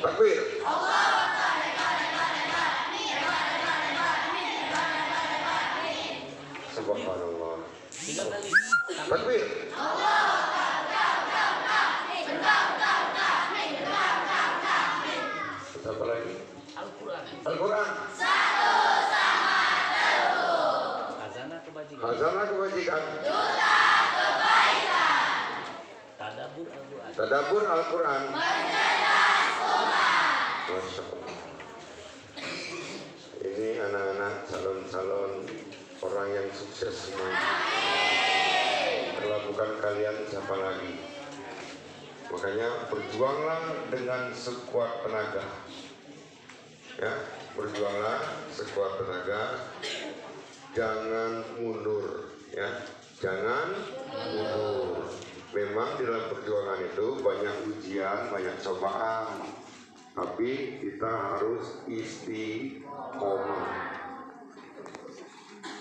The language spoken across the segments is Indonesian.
Takbir. Subhanallah. Takbir. Apa lagi? Al-Quran. Khazanah kebajikan. Tadabbur Al-Quran. Masya Allah. Ini anak-anak calon-calon orang yang sukses semua. Kalau bukan kalian siapa lagi? Makanya berjuanglah dengan sekuat tenaga. Ya, berjuanglah sekuat tenaga. Jangan mundur, ya. Jangan mundur. Memang di dalam perjuangan itu banyak ujian, banyak cobaan. Tapi kita harus istiqomah.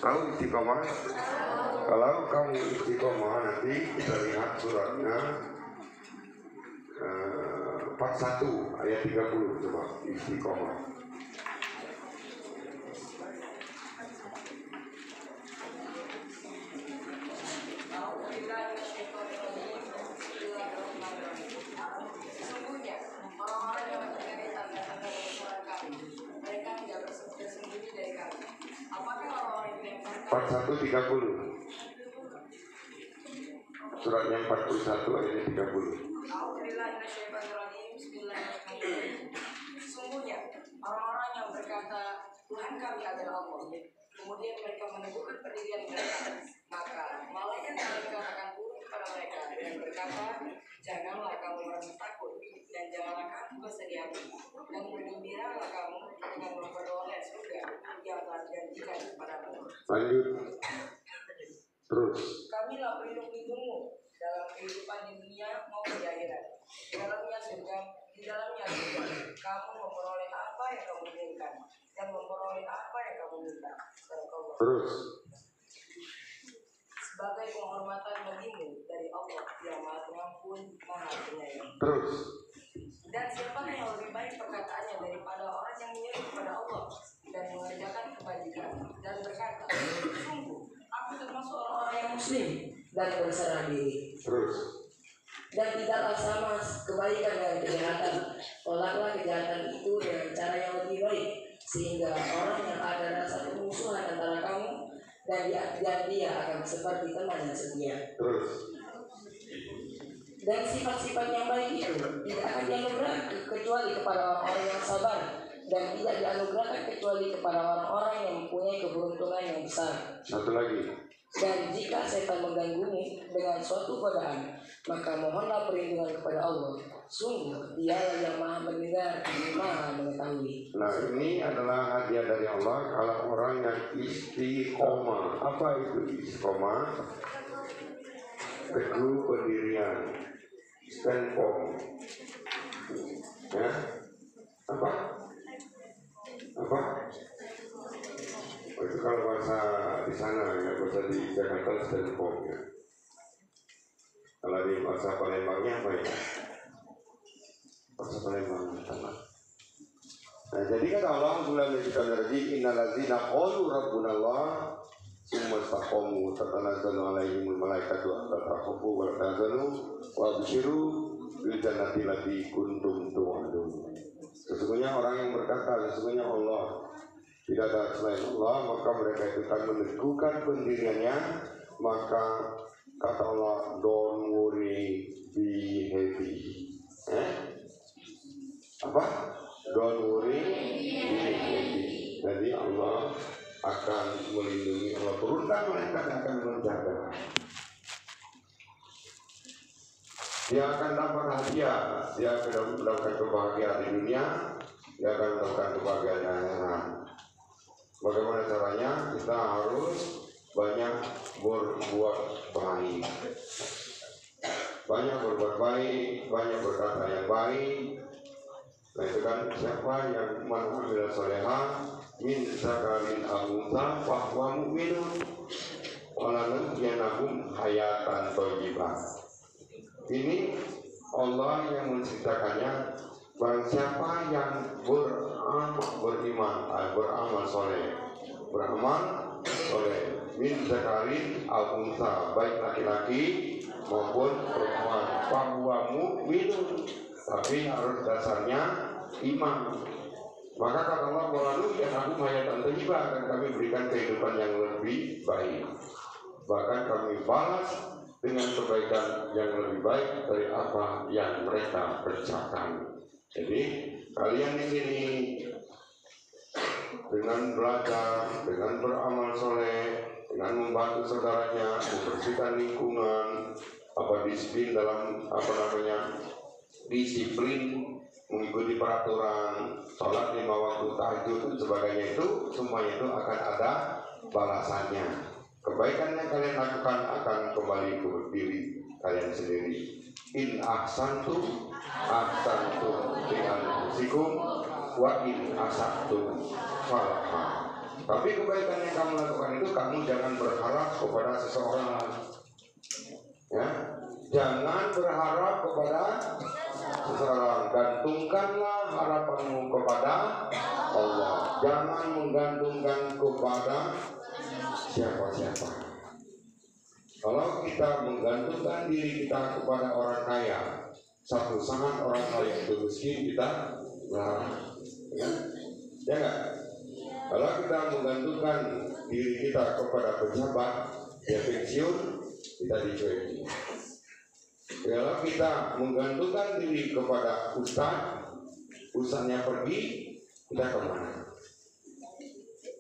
Tahu istiqomah? Kalau kamu istiqomah, nanti kita lihat suratnya 41 ayat 30, coba istiqomah. Part 1:30. Suratnya 41 ayat 30. Sesungguhnya orang-orang yang berkata Tuhan kami adalah Allah, kemudian mereka meneguhkan pendirian mereka, maka malaikat mereka akan turun kepada mereka dan berkata, janganlah kamu merasa takut dan janganlah kamu bersedih hati, dan bergembiralah kamu dengan memperoleh surga yang telah dijanjikan kepadamu. Lanjut. Terus. Kamilah pelindung-pelindungmu dalam kehidupan di dunia maupun di akhirat. Di dalamnya surga, kamu memperoleh apa yang kamu inginkan dan memperoleh apa yang kamu minta. Terus. Sebagai penghormatan bagimu dari Allah yang Maha Pengampun, Maha Penyayang. Terus. Dan siapa yang lebih baik perkataannya daripada orang yang menyeru kepada Allah dan mengerjakan kebajikan dan berkata, sungguh aku termasuk orang-orang yang muslim dan berserah diri. Terus. Dan tidaklah sama kebaikan dengan kejahatan. Tolaklah kejahatan itu dengan cara yang lebih baik, sehingga orang yang ada rasa permusuhan antara kamu dan dia akan seperti teman yang setia. Terus. Dan sifat-sifat yang baik itu tidak akan dianugerahkan kecuali kepada orang-orang yang sabar, dan tidak dianugerahkan kecuali kepada orang-orang yang mempunyai keberuntungan yang besar. Satu lagi. Dan jika setan mengganggumu dengan suatu godaan, maka mohonlah perlindungan kepada Allah. Sungguh Dialah yang Maha mendengar, Maha mengetahui. Nah, ini adalah hadiah dari Allah kalau orang yang istiqomah. Apa itu istiqomah? Teguh pendirian, standpoint. Ya, apa? Itu kalau bahasa di sana ya, bahasa di Jakarta standpoint ya. Kalau di bahasa Palembangnya apa ya? Bahasa Palembang sama. Nah, jadi kata Allah Subhanahu wa ta'ala, innal ladzina qalu rabbunallah tsumma istaqamu tatanazzalu alaihimul malaikatu alla takhafu wa la tahzanu wa abshiru bil jannati allati kuntum tu'adun. Sesungguhnya orang yang berkata sesungguhnya Allah, tidak ada selain Allah, maka mereka itu akan meneguhkan pendiriannya. Maka kata Allah, don't worry, be happy. Apa? Don't worry, be happy. Jadi Allah akan melindungi, Allah turunkan malaikat akan menjaga. Dia akan dapat hadiah, dia akan mendapatkan kebahagiaan di dunia, dia akan mendapatkan kebahagiaan di akhirat. Bagaimana caranya? Kita harus banyak berbuat baik, banyak berbuat baik, banyak berkata yang baik. Nah itu kan siapa yang mengambil solehah min zakarin al-unsa fahuwa mu'minun walanuhyiyanahum hayatan thayyibah. Ini Allah yang menciptakannya Barang siapa yang beramal soleh, min zakarin al unsa, baik laki-laki maupun perempuan, bahwa mukminun, tapi harus dasarnya iman. Maka kata Allah, walau yang aku hayatan thayyibah, akan kami berikan kehidupan yang lebih baik, bahkan kami balas dengan kebaikan yang lebih baik dari apa yang mereka kerjakan. Jadi kalian di sini dengan belajar, dengan beramal soleh, dengan membantu saudaranya, membersihkan lingkungan, disiplin mengikuti peraturan, sholat 5 waktu, tahajud dan sebagainya, itu semuanya itu akan ada balasannya. Kebaikan yang kalian lakukan akan kembali ke diri kalian sendiri. In ahsantum li anfusikum wa in asatum falaha. Tapi kebaikan yang kamu lakukan itu kamu jangan berharap kepada seseorang, ya. Jangan berharap kepada seseorang, gantungkanlah harapanmu kepada Allah. Jangan menggantungkan kepada siapa-siapa. Kalau kita menggantungkan diri kita kepada orang kaya, satu saat orang kaya itu miskin, kita larang, ya enggak? Kalau kita menggantungkan diri kita kepada pejabat, ya pensiun, kita dicuekin. Kalau kita menggantungkan diri kepada ustaznya pergi, kita kemana?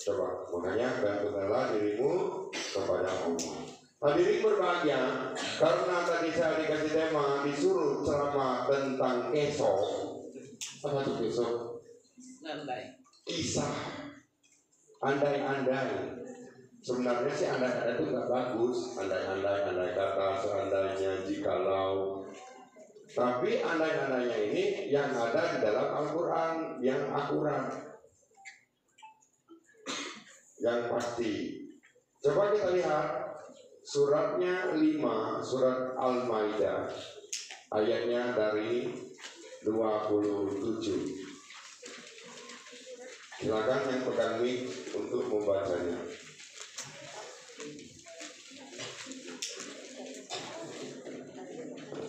Coba, makanya gantungkanlah dirimu kepada Allah. Hadirin berbahagia, karena tadi saya dikasih tema disuruh ceramah tentang esok. Apa itu esok? Kisah andai-andai. Sebenarnya sih andai-andai itu nggak bagus. Andai kata, seandainya, jikalau. Tapi andai-andainya ini yang ada di dalam Al-Quran, yang akurat, yang pasti. Coba kita lihat suratnya 5, surat Al-Maidah, ayatnya dari 27. Silakan yang pegang mic untuk membacanya.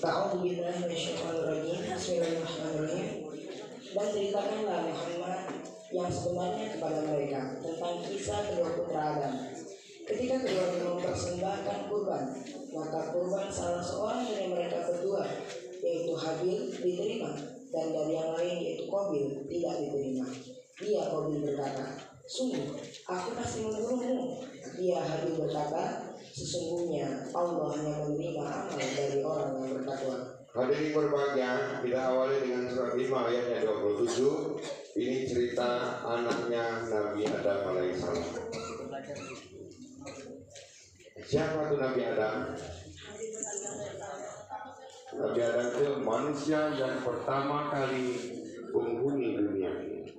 Bismillahirrahmanirrahim. Dan ceritakanlah Muhammad yang sebenarnya kepada mereka tentang kisah kedua putra Adam. Ketika keduanya mempersembahkan kurban, maka kurban salah seorang dari mereka berdua, yaitu Habil, diterima, dan dari yang lain yaitu Qabil tidak diterima. Dia Qabil berkata, sungguh aku pasti membunuhmu. Dia Habil berkata, sesungguhnya Allah hanya menerima amal dari orang yang bertakwa. Hadirin berbahagia, kita awali dengan surat 5 ayatnya 27. Ini cerita anaknya Nabi Adam alaihissalam. Siapa itu Nabi Adam? Nabi Adam itu manusia yang pertama kali menghuni dunia ini.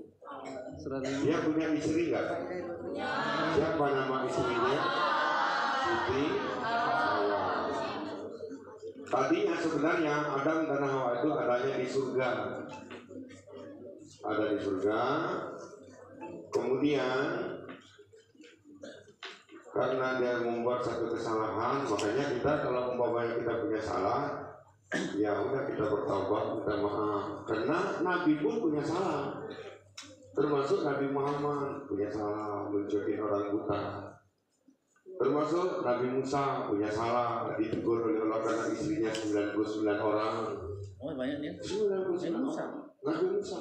Dia punya istri nggak? Siapa nama istrinya? Siti Hawa. Tadinya sebenarnya Adam dan Hawa itu adanya di surga. Ada di surga. Kemudian karena dia membuat satu kesalahan, makanya kita kalau umpamanya kita punya salah, ya udah kita bertaubat, minta maaf. Karena Nabi pun punya salah, termasuk Nabi Muhammad punya salah mencuekin orang buta, termasuk Nabi Musa punya salah ditegur oleh Allah karena istrinya 99 orang. Oh banyak ya? 99 Nabi Musa.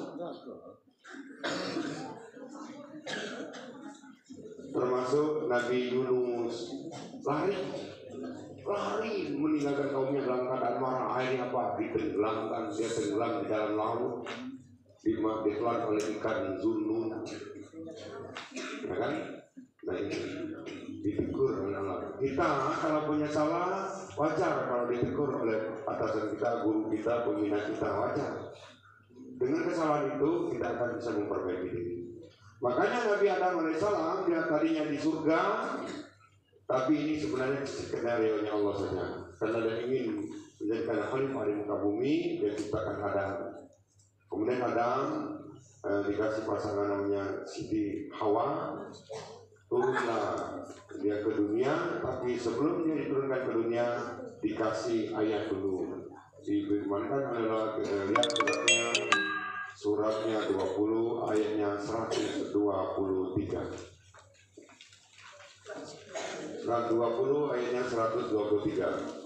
Termasuk Nabi Yunus lari meninggalkan kaumnya dalam keadaan marah. Akhirnya apa? Ditenggelamkan, dia tenggelam di dalam laut, ditelan oleh ikan Zunnun, ya kan? Nah ini ditegur oleh Allah. Kita kalau punya salah wajar kalau ditegur oleh atasan kita, guru kita, pembina kita, wajar. Dengan kesalahan itu kita akan bisa memperbaiki diri. Makanya Nabi Adam alaihissalam dia tadinya di surga, tapi ini sebenarnya skenario-nya Allah saja. Karena dia ingin menjadikan khalifah di muka bumi, dia ciptakan Adam. Kemudian Adam dikasih pasangan namanya Siti Hawa, turunlah dia ke dunia, tapi sebelum dia diturunkan ke dunia dikasih ayat dulu. Difirmankan adalah kita lihat suratnya 20 ayatnya 123. Surat 20 ayatnya 123.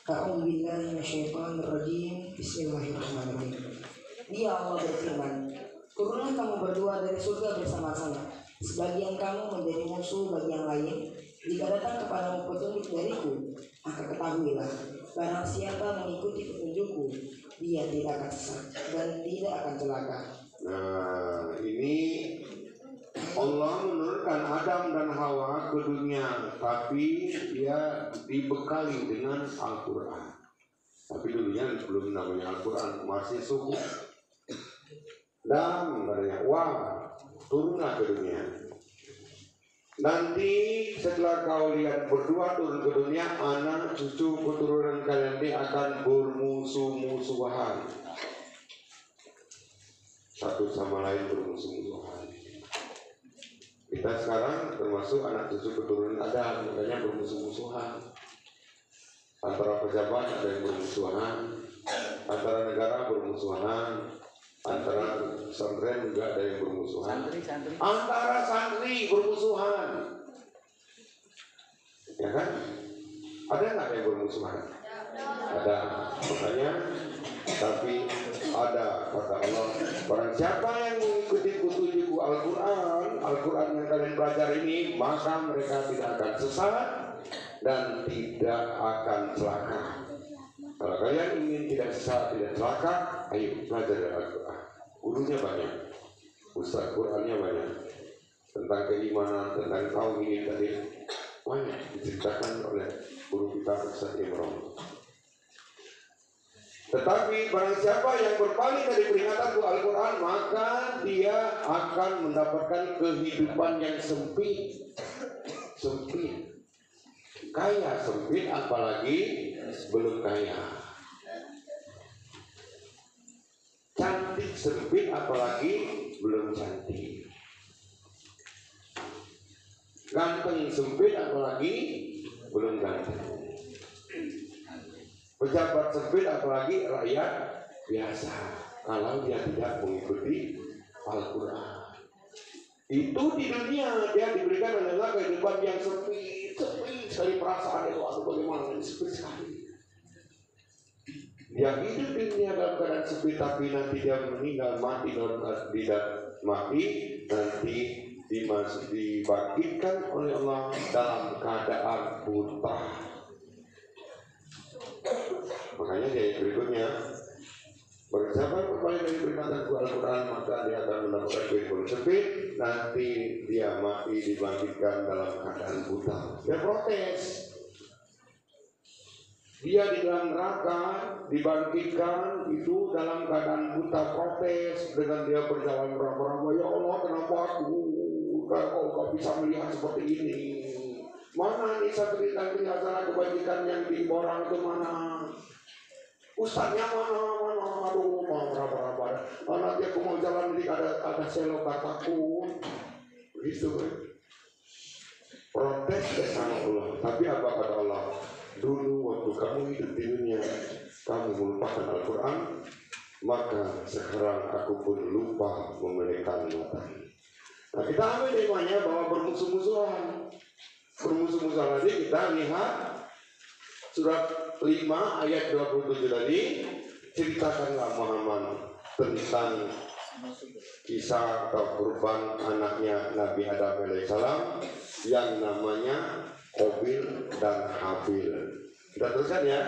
A'udzubillahi minasyaitonirrajim. Bismillahirrahmanirrahim. Dia Allah berfirman, turunlah kamu berdua dari surga bersama-sama. Sebagian kamu menjadi musuh bagi yang lain. Jika datang kepadamu petunjuk dariku, maka ketahuilah, barang siapa mengikuti petunjukku, dia tidak akan sesat dan tidak akan celaka. Nah, ini Allah menurunkan Adam dan Hawa ke dunia, tapi dia dibekali dengan Al-Quran. Tapi dulunya belum namanya Al-Quran, masih suhu. Dan katanya, wah, turunlah ke dunia. Nanti setelah kau lihat berdua turun ke dunia, anak cucu keturunan kalian ini akan bermusuh-musuhan. Satu sama lain bermusuh-musuhan. Kita sekarang termasuk anak cucu keturunan Adam, makanya bermusuh-musuhan. Antara pejabat ada yang bermusuhan, antara negara bermusuhan, antara pesantren juga ada yang bermusuhan, antara santri bermusuhan, ya kan? Ada nggak yang bermusuhan? Ada, makanya. Tapi ada kata Allah, barang siapa yang mengikuti petunjuk Al-Quran yang kalian belajar ini, maka mereka tidak akan sesat dan tidak akan celaka. Kalau kalian ingin tidak sesat, tidak celaka, ayo belajar dari Al-Quran. Gurunya banyak, Ustaz Qurannya banyak, tentang keimanan, tentang tauhid tadi banyak diceritakan oleh guru kita Ustaz Imran. Tetapi barang siapa yang berpaling dari peringatan Al-Quran, maka dia akan mendapatkan kehidupan yang sempit. Sempit. Kaya sempit, apalagi belum kaya. Cantik sempit, apalagi belum cantik. Ganteng sempit, apalagi belum ganteng. Pejabat sempit, apalagi rakyat biasa, kalau dia tidak mengikuti Al-Quran. Itu di dunia dia diberikan adalah kehidupan yang sempit sekali, perasaan itu bagaimana sempit sekali. Dia hidup di dunia dalam keadaan sempit, tapi nanti dia meninggal mati dalam mati, nanti dibangkitkan oleh Allah dalam keadaan buta. Makanya dia yang berikutnya, barang siapa berpaling dari peringatan Al-Quran, maka dia akan mendapatkan kehidupan sempit. Nanti dia mati dibangkitkan dalam keadaan buta. Dia protes. Dia di dalam neraka dibangkitkan itu dalam keadaan buta, protes dengan dia berjalan meraba-raba. Ya Allah, kenapa aku? Kau bisa melihat seperti ini? Mana nih satelit dan kelihatan kebajikan yang di borang itu mana? Ustaznya mana? Aduh, mau meraba-raba. Nanti aku mau jalan di ada selok takut. Begitu kan? Protes ke sana Allah. Tapi apa kata Allah? Dulu waktu kamu hidup di dunia, kamu melupakan Al-Quran, maka sekarang aku pun lupa memelihkan matanya. Nah, kita ambil temanya bahwa bermusuh-musuhan. Bermusuh-musuhan tadi kita lihat surat 5 ayat 27 tadi, ceritakanlah Muhammad tentang kisah atau kurban anaknya Nabi Adam alaihissalam yang namanya Qabil dan Habil. Kita teruskan ya.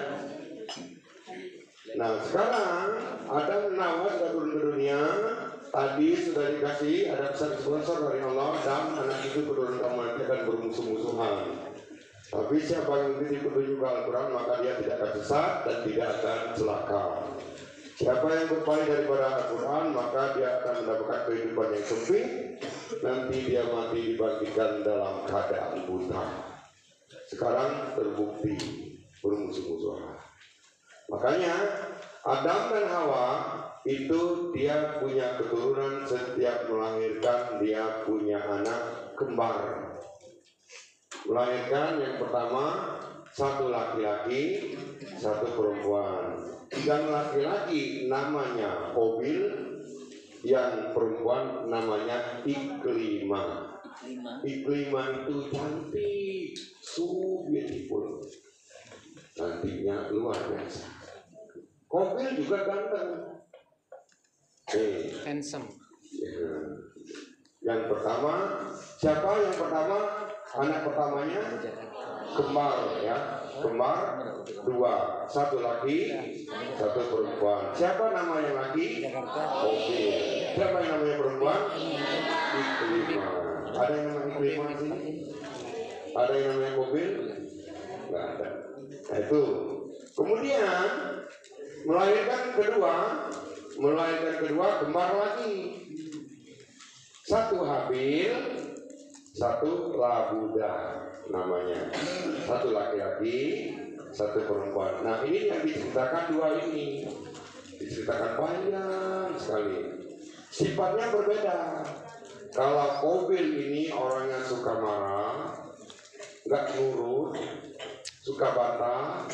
Nah, sekarang Adam dan Hawa sudah turun ke dunia. Tadi sudah dikasih ada pesan sponsor dari Allah, dan anak itu keturunan kamu nanti akan bermusuh-musuhan. Tapi siapa yang mengikuti petunjuk Al-Quran, maka dia tidak akan sesat dan tidak akan celaka. Siapa yang berpaling daripada Al-Quran, maka dia akan mendapatkan kehidupan yang sempit. Nanti dia mati dibangkitkan dalam keadaan buta. Sekarang terbukti bermusuh-musuhan. Makanya Adam dan Hawa itu dia punya keturunan, setiap melahirkan dia punya anak kembar. Melahirkan yang pertama satu laki-laki, satu perempuan. Yang laki-laki namanya Kobil, yang perempuan namanya Iklima. Iklima itu cantik, so beautiful. Cantiknya luar biasa. Kobil juga ganteng. Handsome. Yang pertama, siapa yang pertama? Anak pertamanya kembar ya, kembar dua, satu laki, satu perempuan. Siapa nama yang laki? Kobil. Siapa yang namanya perempuan? Iklima. Ada yang namanya Iklima sih? Ada yang namanya Kobil? Nggak ada. Nah itu. Kemudian melahirkan kedua kembar lagi. Satu Habil, satu Labuda namanya. Satu laki-laki, satu perempuan. Nah ini yang diceritakan dua ini. Diceritakan panjang sekali. Sifatnya berbeda. Kalau Kobil ini orangnya suka marah, nggak nurut, suka bantah,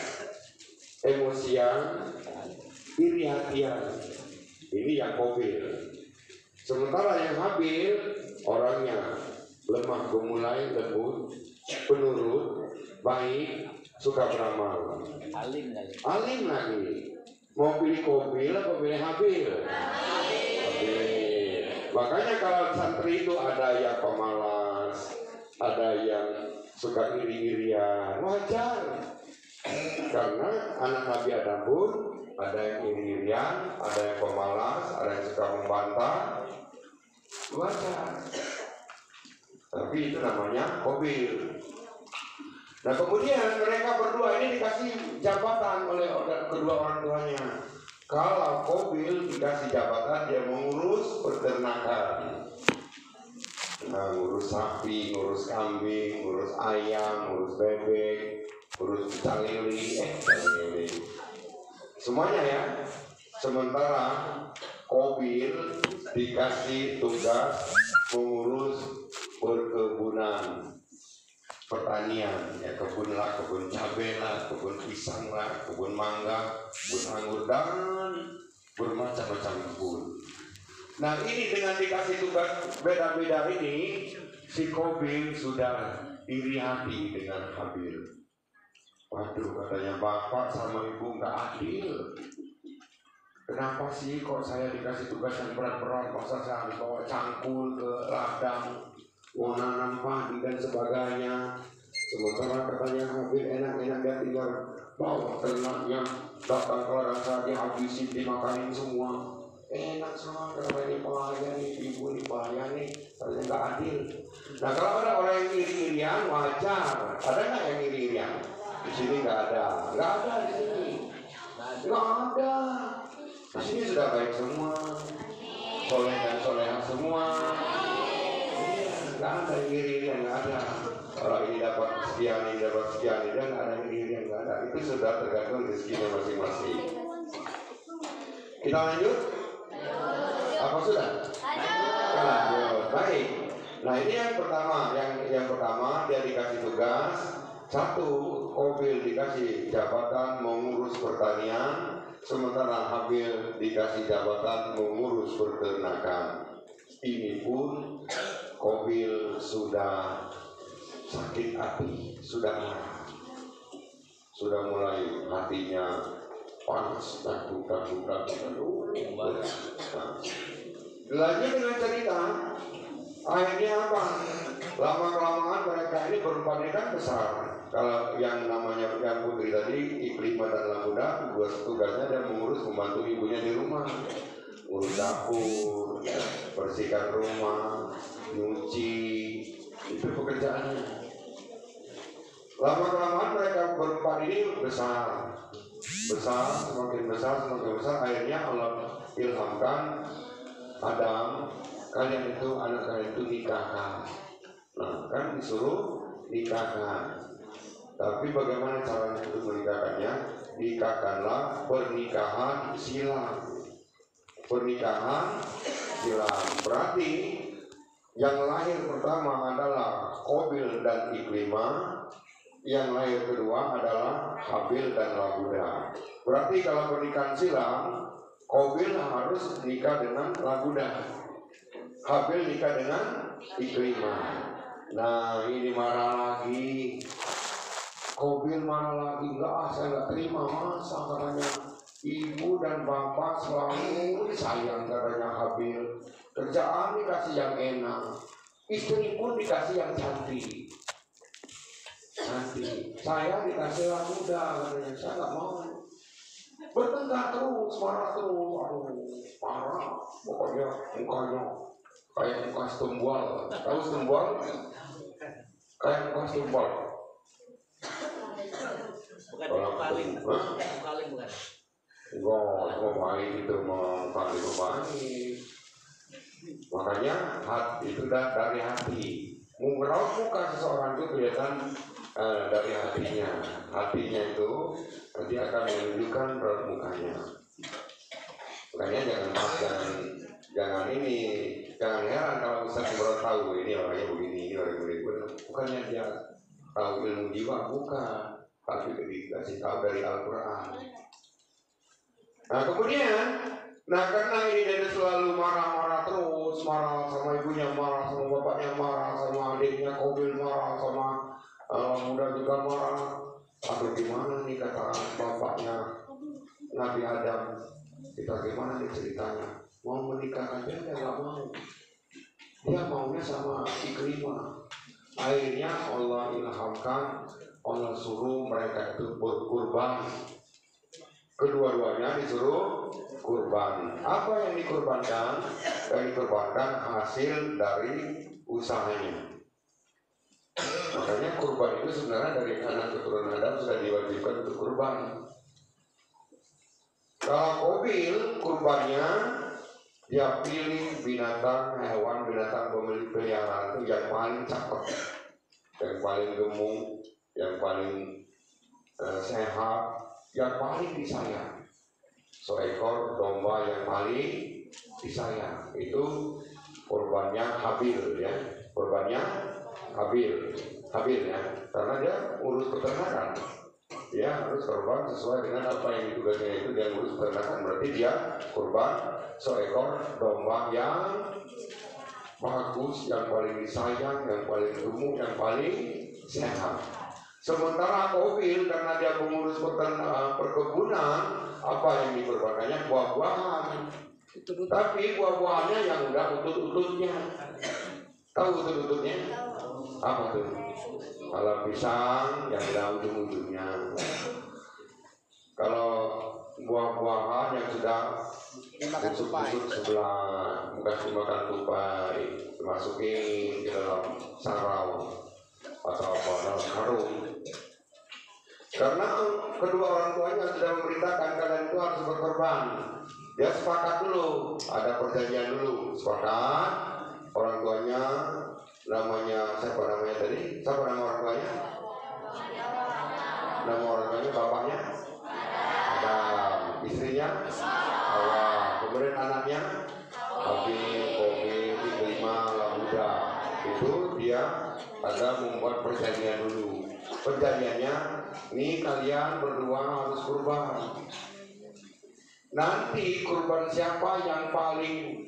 emosian, iri hatian. Ini yang Kobil. Sementara yang Habil orangnya lemah gemulai, lembut, penurut, baik, suka beramal. Alim lagi. Mau pilih Kobil atau pilih Habil? Habil. Makanya kalau santri itu ada yang pemalas, ada yang suka iri-irian, wajar. Karena anak Nabi Adam pun ada yang iri-irian, ada yang pemalas, ada yang suka membantah, wajar. Tapi itu namanya Kobil. Nah kemudian mereka berdua ini dikasih jabatan oleh kedua orang tuanya. Kalau Kobil dikasih jabatan, dia mengurus peternakan. Nah, ngurus sapi, ngurus kambing, ngurus ayam, ngurus bebek, ngurus ikan lili, semuanya ya. Sementara Kobil dikasih tugas mengurus perkebunan, pertanian, ya kebun cabai lah, kebun pisang lah, kebun mangga, kebun anggur dan bermacam-macam kebun. Nah ini dengan dikasih tugas beda-beda ini, si Kobil sudah iri hati dengan Habil. Waduh, katanya bapak sama ibu nggak adil. Kenapa sih kok saya dikasih tugas yang berat-berat, masa saya harus bawa cangkul ke ladang, mau nanam padi dan sebagainya. Sementara katanya Habil enak-enak dia tinggal bawa ternaknya, datang ke ladang saya dihabisin, dimakanin semua. Enak semua, karena ini pelayan nih, ibu nih pelayan nih, ternyata nggak adil. Nah kalau ada orang yang iri-irian wajar. Ada nggak yang iri-irian? Di sini nggak ada di sini, nggak ada. Di sini sudah baik semua, soleh dan soleha semua. Nggak ada yang iri-irian, nggak ada. Kalau ini dapat sekian, ini dapat sekian, ini nggak ada yang iri-irian, nggak ada. Itu sudah tergantung rezekinya masing-masing. Kita lanjut. Apa sudah? Lanjut. Baik. Nah ini yang pertama, yang pertama dia dikasih tugas. Satu, Kobil dikasih jabatan mengurus pertanian, sementara Habil dikasih jabatan mengurus peternakan. Ini pun Kobil sudah sakit hati, sudah marah, sudah mulai hatinya panas dan buka. Lanjut dengan cerita, akhirnya apa? Lama-kelamaan mereka ini berpanikan besar. Kalau yang namanya yang putri tadi, Iklima dan Labuda, tugasnya dia mengurus, membantu ibunya di rumah, ngurus dapur, bersihkan rumah, nyuci, itu pekerjaannya. Lama-kelamaan mereka berempat ini besar, semakin besar, akhirnya Allah ilhamkan Adam, kalian itu, anak kalian itu nikahkan. Nah kan disuruh nikahkan. Tapi bagaimana caranya itu menikah? nikahkannya, nikahkanlah pernikahan silang. Pernikahan silang berarti yang lahir pertama adalah Qabil dan Ikrimah, yang lahir kedua adalah Habil dan Labuda. Berarti kalau pernikahan silang, Qabil harus nikah dengan Labuda, Habil nikah dengan Ikrimah. Nah ini marah lagi, Qabil marah lagi, enggak, saya enggak terima, masa katanya ibu dan bapak selalu sayang katanya Habil, kerjaan dikasih yang enak, istri pun dikasih yang cantik. Nanti saya dikasih yang muda katanya, saya nggak mau. Bertengkar terus, marah terus, aduh parah, pokoknya mukanya kayak muka stumbual. Tahu stumbual? Kayak muka stumbual. Bukan paling, bukan. Enggak, mau baik itu mau baik. Makanya hati itu dari hati. Meraut muka seseorang itu kelihatan dari hatinya. Hatinya itu nanti akan menunjukkan raut mukanya. Makanya jangan heran kalau Ustaz baru tahu ini orangnya begini, ini orangnya begini. Bukannya dia tahu ilmu jiwa, bukan. Tapi dikasih tahu dari Al-Quran. Nah kemudian, karena ini dia selalu marah-marah terus, marah sama ibunya, marah sama bapaknya, marah sama adiknya, Qabil marah sama muda juga marah. Aduh gimana nih kata bapaknya Nabi Adam, kita gimana nih ceritanya? Mau menikah aja dia nggak mau, dia maunya sama Ikrimah. Akhirnya Allah ilhamkan, Allah suruh mereka itu berkurban. Kedua-duanya disuruh kurban. Apa yang dikurbankan? Yang dikurbankan hasil dari usahanya. Makanya kurban itu sebenarnya dari anak keturunan Adam sudah diwajibkan untuk kurban. Kalau Qabil kurbannya dia pilih binatang pemilik peliharaan itu yang paling cakep, yang paling gemuk, yang paling sehat, yang paling disayang. Seekor domba yang paling disayang itu kurbannya Habil ya, kurbannya Habil ya, karena dia urus peternakan, dia harus kurban sesuai dengan apa yang ditugasnya, itu dia urus peternakan, berarti dia kurban seekor domba yang bagus, yang paling disayang, yang paling gemuk, yang paling sehat. Sementara Qabil karena dia mengurus perkebunan, apa yang dikorbankannya buah-buahan. Tapi buah-buahannya yang udah utut-ututnya. Tahu utut-ututnya? Apa tuh? Kalau pisang yang udah ujung-ujungnya. Kalau buah-buahan yang sudah busuk-busuk sebelah, bukan dimakan tupai, dimasukin ke dalam sarau atau apa dalam karung. Karena kedua orang tuanya sudah memerintahkan kalian itu harus berkorban. Dia sepakat dulu, ada perjanjian dulu, sepakat. Orang tuanya namanya siapa namanya tadi? Siapa nama orang tuanya? Nama orang tuanya bapaknya Adam, istrinya Hawa, kemudian anaknya Habil, Qabil, Ikrimah, Labuda. Itu dia ada membuat perjanjian dulu. Perjanjiannya, nih kalian berdua harus kurban. Nanti kurban siapa yang paling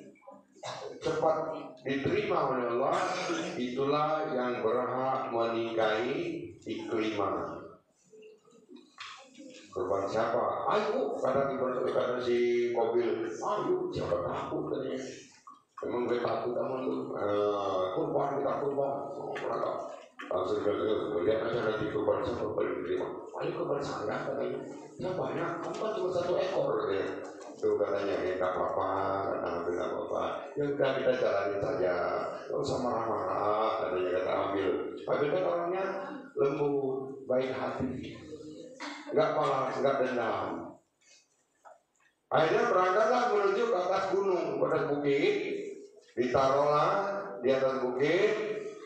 cepat diterima oleh Allah, itulah yang berhak menikahi Ikrimah. Kurban siapa? Ayo, kata si Qabil, ayo, siapa takut katanya. Memang gue takut sama lu. Kurban, kita kurban. Mereka langsung lihat aja nanti kurban siapa paling diterima. Ayo kurban saya katanya. Ya banyak, kamu kan cuma 1 ekor ya. Itu katanya, ya gak apa-apa, kata apa-apa. Ya udah kita jalanin saja, gak usah marah-marah, katanya kata Habil. Habil kan orangnya lembut, baik hati, gak palas, gak dendam. Akhirnya berangkatlah menuju ke atas gunung, ke atas bukit. Ditaruhlah di atas bukit.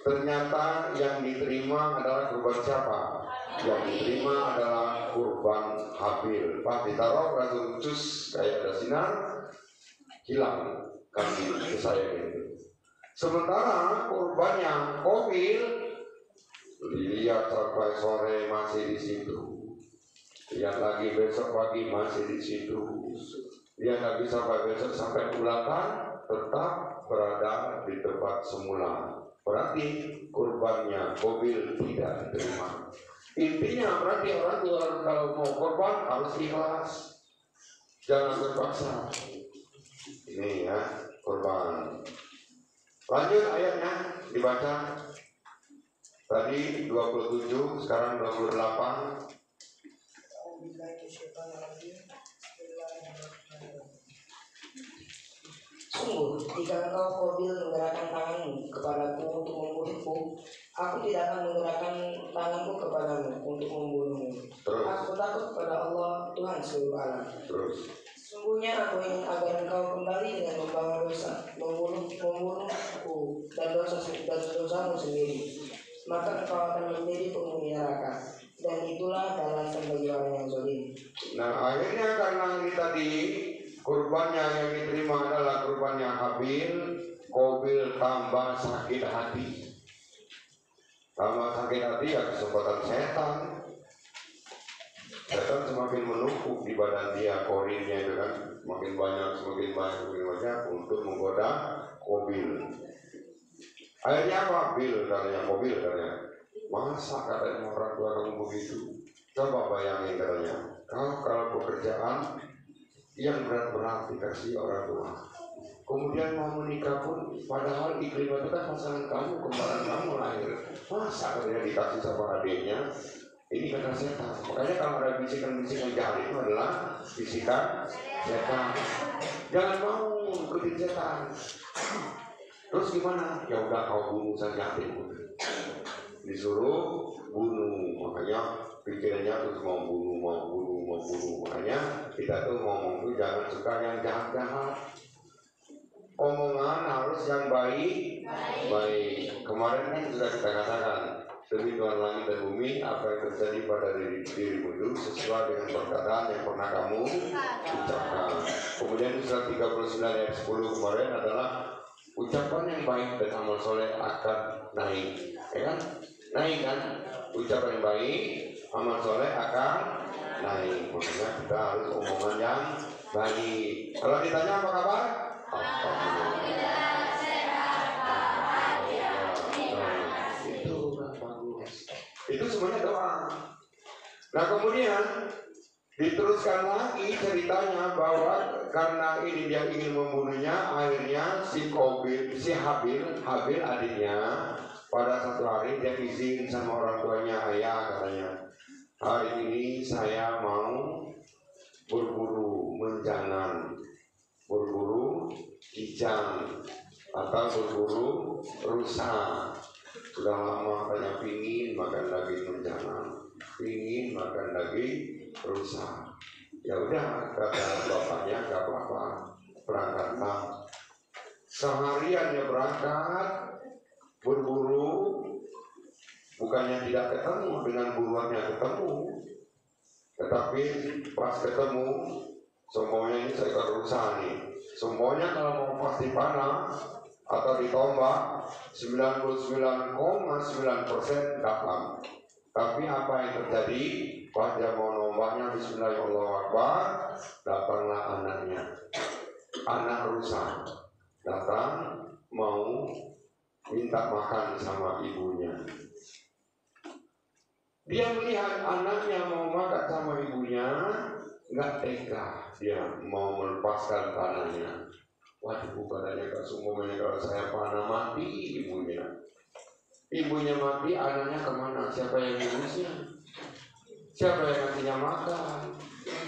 Ternyata yang diterima adalah kurban siapa? Yang diterima adalah kurban kurban Habil. Pak ditaruh langsung cus kayak ada sinar, hilang kambing kesayangan itu. Sementara kurbannya Qabil, lihat sampai sore masih di situ. Lihat lagi besok pagi masih di situ. Lihat lagi sampai besok sampai ulatan tetap berada di tempat semula. Berarti kurbannya Qabil tidak diterima. Intinya berarti orang tua kalau mau kurban harus ikhlas, jangan terpaksa. Ini ya kurban. Lanjut ayatnya dibaca. Tadi 27, sekarang 28. Sungguh, jika engkau Qabil menggerakkan tanganmu kepadaku untuk membunuhku, aku tidak akan menggerakkan tanganku kepadamu untuk membunuhmu. Terus. Aku takut kepada Allah, Tuhan seluruh alam. Terus. Sungguhnya aku ingin agar engkau kembali dengan membangun dosa, membunuhku dan dosamu sendiri. Maka engkau akan menjadi penghuni neraka, dan itulah balasan bagi orang yang zalim. Nah akhirnya karena ini tadi kurbannya yang diterima adalah kurbannya Habil, Qabil tambah sakit hati. Tambah sakit hati ya kesempatan setan. Setan semakin menumpuk di badan dia, korinnya itu kan semakin banyak untuk menggoda Qabil. Akhirnya apa? Qabil katanya. Masa katanya orang tua kamu begitu? Coba bayangin katanya. Kalau pekerjaan yang berat-berat dikasih orang tua, kemudian mau menikah pun, padahal iklim itu kan pasangan kamu, kembaran kamu lahir. Masa katanya dikasih sama adiknya? Ini kata setan. Makanya kalau ada bisikan-bisikan jahat itu adalah bisikan setan. Jangan mau ikutin setan. Terus gimana? Ya udah kau bunuh saja adikmu. Disuruh bunuh, makanya pikirannya terus mau bunuh. Makanya kita tuh ngomong tuh jangan suka yang jahat-jahat. Omongan harus yang baik. Kemarin kan sudah kita katakan, demi Tuhan langit dan bumi, apa yang terjadi pada dirimu itu sesuai dengan perkataan yang pernah kamu ucapkan. Kemudian surat 39 ayat 10 kemarin adalah ucapan yang baik dan amal soleh akan naik, ya kan? Naik kan? Ucapan yang baik, amal soleh akan naik. Makanya kita harus omongan yang baik. Kalau ditanya apa kabar? Alhamdulillah sehat, itu bagus. Itu semuanya doa. Nah kemudian diteruskan lagi ceritanya bahwa karena ini dia ingin membunuhnya, akhirnya si Habil adiknya pada satu hari dia izin sama orang tuanya, ayah katanya, hari ini saya mau berburu menjangan, berburu kijang atau berburu rusa. Sudah lama katanya pingin makan daging menjangan, pingin makan daging rusa. Ya udah kata bapaknya, nggak apa-apa, berangkatlah. Seharian dia berangkat berburu, bukannya tidak ketemu dengan buruannya ketemu, tetapi pas ketemu semuanya ini seekor rusa nih. Semuanya kalau mau pasti panah atau ditombak 99,9% dapat. Tapi apa yang terjadi? Pas dia mau nombaknya Bismillahirrahmanirrahim, datanglah anaknya, anak rusa datang mau minta makan sama ibunya. Dia melihat anaknya mau makan sama ibunya, nggak tega, dia mau melepaskan panahnya. Waduh, katanya kalau saya panah mati ibunya. Ibunya mati, anaknya kemana? Siapa yang ngurusnya? Siapa yang ngasihnya makan?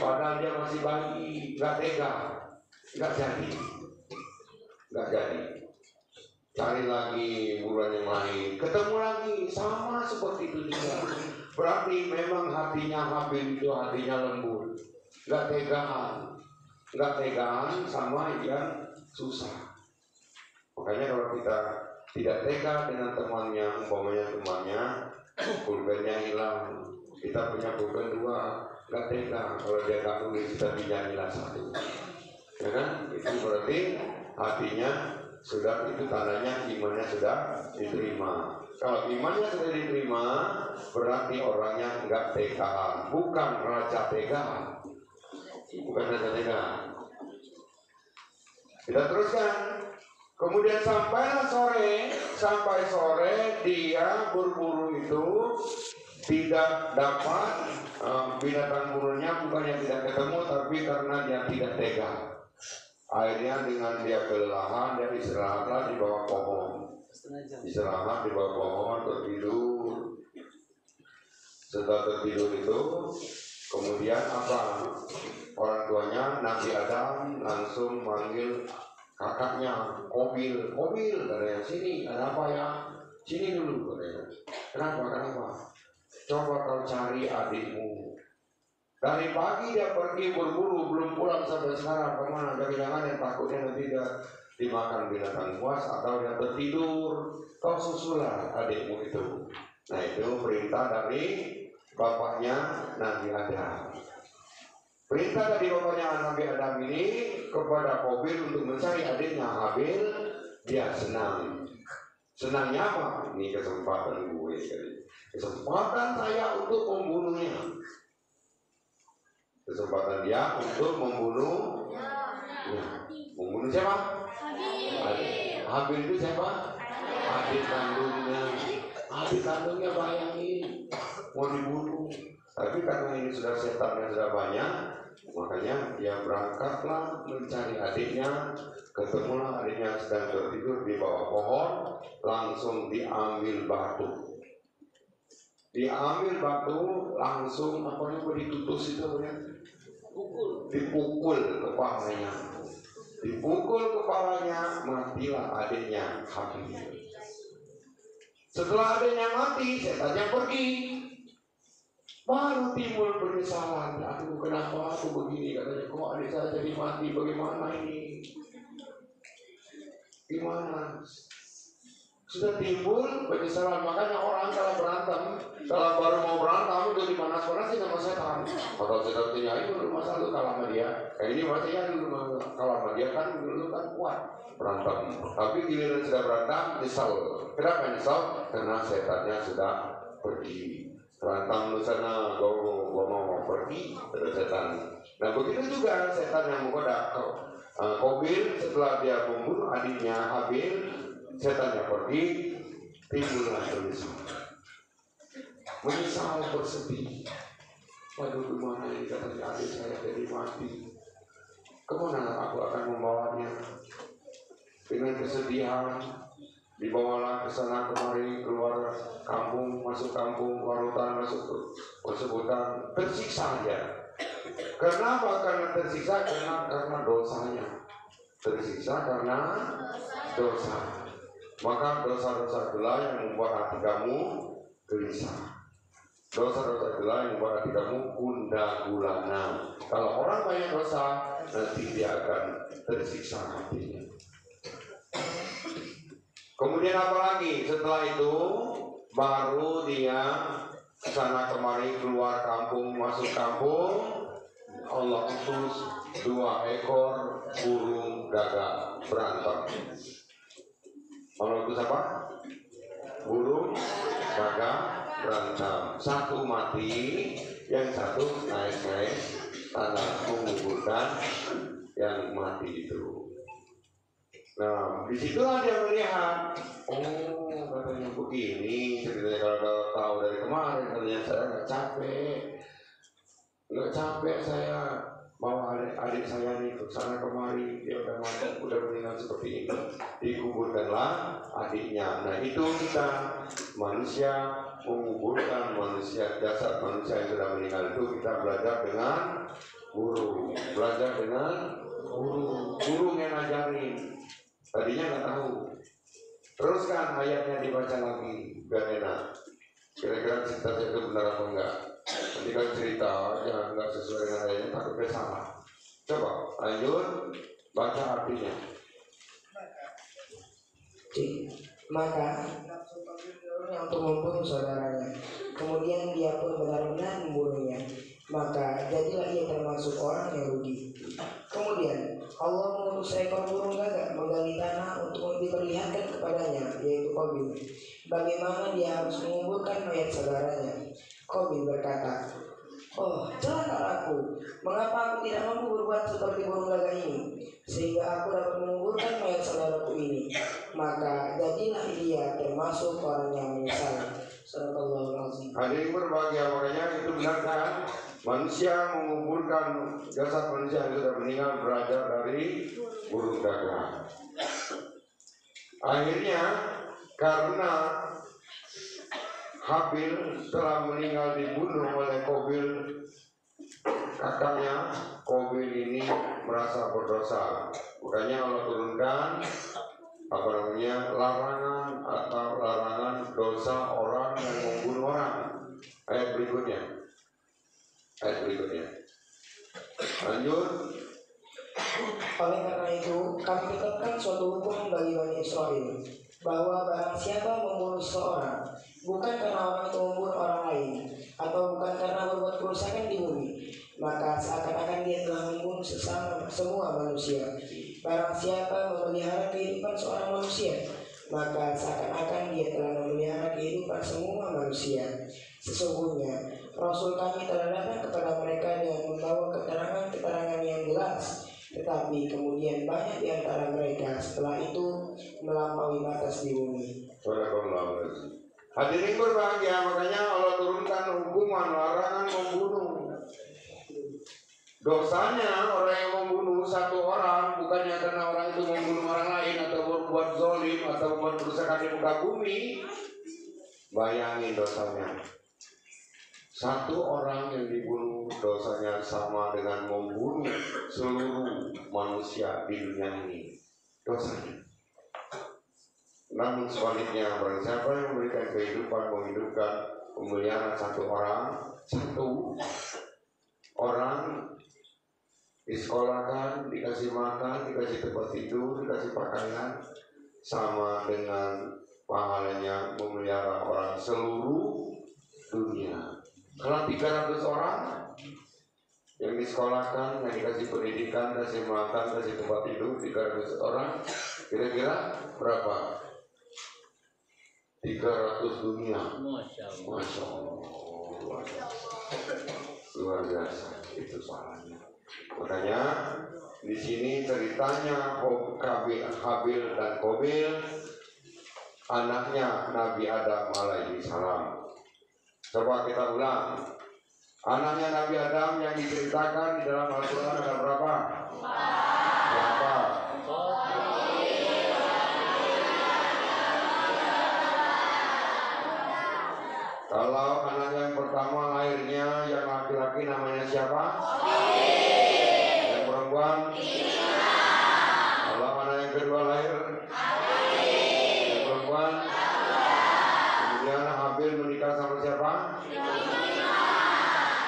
Padahal dia masih bayi, nggak tega, nggak jadi. Cari lagi bulan yang lain, ketemu lagi, sama seperti itu juga. Berarti memang hatinya Habil itu hatinya lembut, nggak tegaan sama yang susah. Makanya kalau kita tidak tega dengan temannya, umpamanya temannya pulpennya hilang, Kita punya beban 2, nggak tega kalau dia nggak nulis, kita nyanyilah 1. Ya kan? Itu berarti hatinya sudah, itu tandanya imannya sudah diterima. Kalau imannya sudah diterima, berarti orangnya nggak tega, bukan raja tega, bukan raja tega. Kita teruskan. Kemudian sampai sore dia berburu itu tidak dapat binatang burunya, bukannya tidak ketemu, tapi karena dia tidak tega. Akhirnya dengan dia kelelahan, dia istirahatlah di bawah pohon. Istirahat di bawah pohon, tertidur. Setelah tertidur itu, kemudian apa? Orang tuanya Nabi Adam langsung manggil kakaknya, Kobil, katanya, sini, ada apa ya? Sini dulu, katanya. Kenapa? Coba kau cari adikmu. Dari pagi dia pergi berburu, belum pulang sampai sekarang. Kemana? Jangan-jangan yang takutnya nanti dia dimakan binatang buas atau dia tertidur. Kau susulah adikmu itu. Nah, itu perintah dari bapaknya Nabi Adam. Perintah dari bapaknya Nabi Adam ini kepada Kobil untuk mencari adiknya Habil. Dia senang. Senangnya apa? Ini kesempatan gue. Kesempatan saya untuk membunuhnya. Kesempatan dia untuk membunuh. Membunuh siapa? Habil itu siapa? Adik kandungnya. Adik kandungnya, bayangin, mau dibunuh. Tapi karena ini sudah setannya sudah banyak, makanya dia berangkatlah mencari adiknya. Ketemulah adiknya sedang tertidur di bawah pohon. Langsung diambil batu. Langsung apa yang ditutus itu ya? Dipukul kepalanya, matilah adiknya Habil. Setelah adiknya mati, setannya pergi. Baru timbul penyesalan. Aduh, kenapa aku begini? Katanya, kok adik saya jadi mati? Bagaimana ini? Gimana? Sudah timbul penyesalan. Makanya orang kalau berantem, kalau baru mau berantem itu dipanas-panasin sama setan. Kalau setan tinggal itu dulu masa lu kalah sama dia. Kayak ini maksudnya dulu kalah sama dia kan dulu kan kuat berantem. Tapi giliran sudah berantem nyesal. Kenapa nyesal? Karena setannya sudah pergi. Berantem lu sana, gua mau pergi dari setan. Nah begitu juga setan yang menggoda Kobil setelah dia membunuh adiknya Habil. Setannya pergi, timbullah menyesal, bersedih. Waduh, gimana ini katanya adik saya jadi mati. Kemana aku akan membawanya? Dengan kesedihan, dibawalah ke sana kemari, keluar kampung, masuk kampung, keluar hutan, masuk hutan, tersiksa dia. Kenapa? Karena tersiksa karena dosanya. Tersiksa karena dosa. Maka dosa-dosa itulah yang membuat hati kamu gelisah. Dosa-dosa itulah yang membuat hati kamu gundah gulana. Kalau orang banyak dosa, nanti dia akan tersiksa hatinya. Kemudian apa lagi? Setelah itu baru dia sana kemari, keluar kampung, masuk kampung. Allah utus 2 ekor burung gagak berantem. Allah utus apa? Burung gagak berantem. Satu mati, yang satu naik tanah menguburkan yang mati itu. Nah, disitulah dia melihat, oh katanya begini ceritanya. Kalau tahu dari kemarin katanya saya nggak capek saya bawa adik saya nih ke sana kemari, dia udah mati, udah meninggal seperti ini, dikuburkanlah adiknya. Nah itu kita manusia menguburkan manusia, jasad manusia yang sudah meninggal itu kita belajar dengan guru, guru yang ngajarin. Tadinya nggak tahu. Teruskan ayatnya dibaca lagi, biar enak. Kira-kira cerita itu benar apa enggak? Nanti kan cerita aja nggak sesuai dengan ayatnya, takutnya salah. Coba lanjut baca artinya. Maka yang untuk membunuh saudaranya kemudian dia pun benar-benar membunuhnya, maka jadilah ia termasuk orang yang rugi. Kemudian Allah mengutus seekor burung gagak menggali tanah untuk diperlihatkan kepadanya, yaitu Qabil, bagaimana dia harus menguburkan mayat saudaranya. Qabil berkata, "Oh, celaka aku, mengapa aku tidak mampu berbuat seperti burung gagak ini, sehingga aku dapat menguburkan mayat saudaraku ini." Maka jadilah dia termasuk orang yang menyesal. Sadaqallahul azim. Hadirin berbahagia, makanya itu benar kan? Manusia menguburkan jasad manusia yang sudah meninggal berasal dari burung gagak. Akhirnya karena Habil telah meninggal dibunuh oleh Qabil, kakaknya, Qabil ini merasa berdosa. Makanya Allah turunkan larangan dosa orang yang membunuh orang. Ayat berikutnya. Lanjut. Oleh karena itu, kami tetapkan suatu hukum bagi Bani Israel, bahwa barang siapa membunuh seseorang, bukan karena orang itu membunuh orang lain, atau bukan karena berbuat kerusakan di bumi, maka seakan-akan dia telah membunuh semua manusia. Barang siapa memelihara kehidupan seorang manusia, maka seakan-akan dia telah memelihara kehidupan semua manusia. Sesungguhnya Rasul kami telah datang kepada mereka dengan membawa keterangan-keterangan yang jelas, tetapi kemudian banyak di antara mereka setelah itu melampaui batas di bumi. Hadirin berbahagia, makanya Allah turunkan hukuman larangan membunuh. Dosanya orang yang membunuh satu orang bukannya karena orang itu membunuh orang lain atau berbuat zolim atau berbuat kerusakan di muka bumi. Bayangin dosanya. Satu orang yang dibunuh dosanya sama dengan membunuh seluruh manusia di dunia ini. Dosanya. Namun sebaliknya, barang siapa yang memberikan kehidupan, menghidupkan, memelihara satu orang disekolahkan, dikasih makan, dikasih tempat tidur, dikasih pakaian, sama dengan pahalanya memelihara orang seluruh dunia. Kalau 300 orang yang disekolahkan, yang dikasih pendidikan, kasih makan, kasih tempat tidur, 300 orang, kira-kira berapa? 300 dunia. Masya Allah. Luar biasa itu soalnya. Makanya di sini ceritanya Habil dan Qabil, anaknya Nabi Adam alaihi salam. Coba kita ulang. Anaknya Nabi Adam yang diceritakan di dalam Al-Quran ada berapa? Berapa? Kalau anak yang pertama lahirnya yang laki-laki namanya siapa? Yang perempuan? Kalau anak yang kedua lahir? Yang perempuan? Kemudian Habil menikah sama siapa?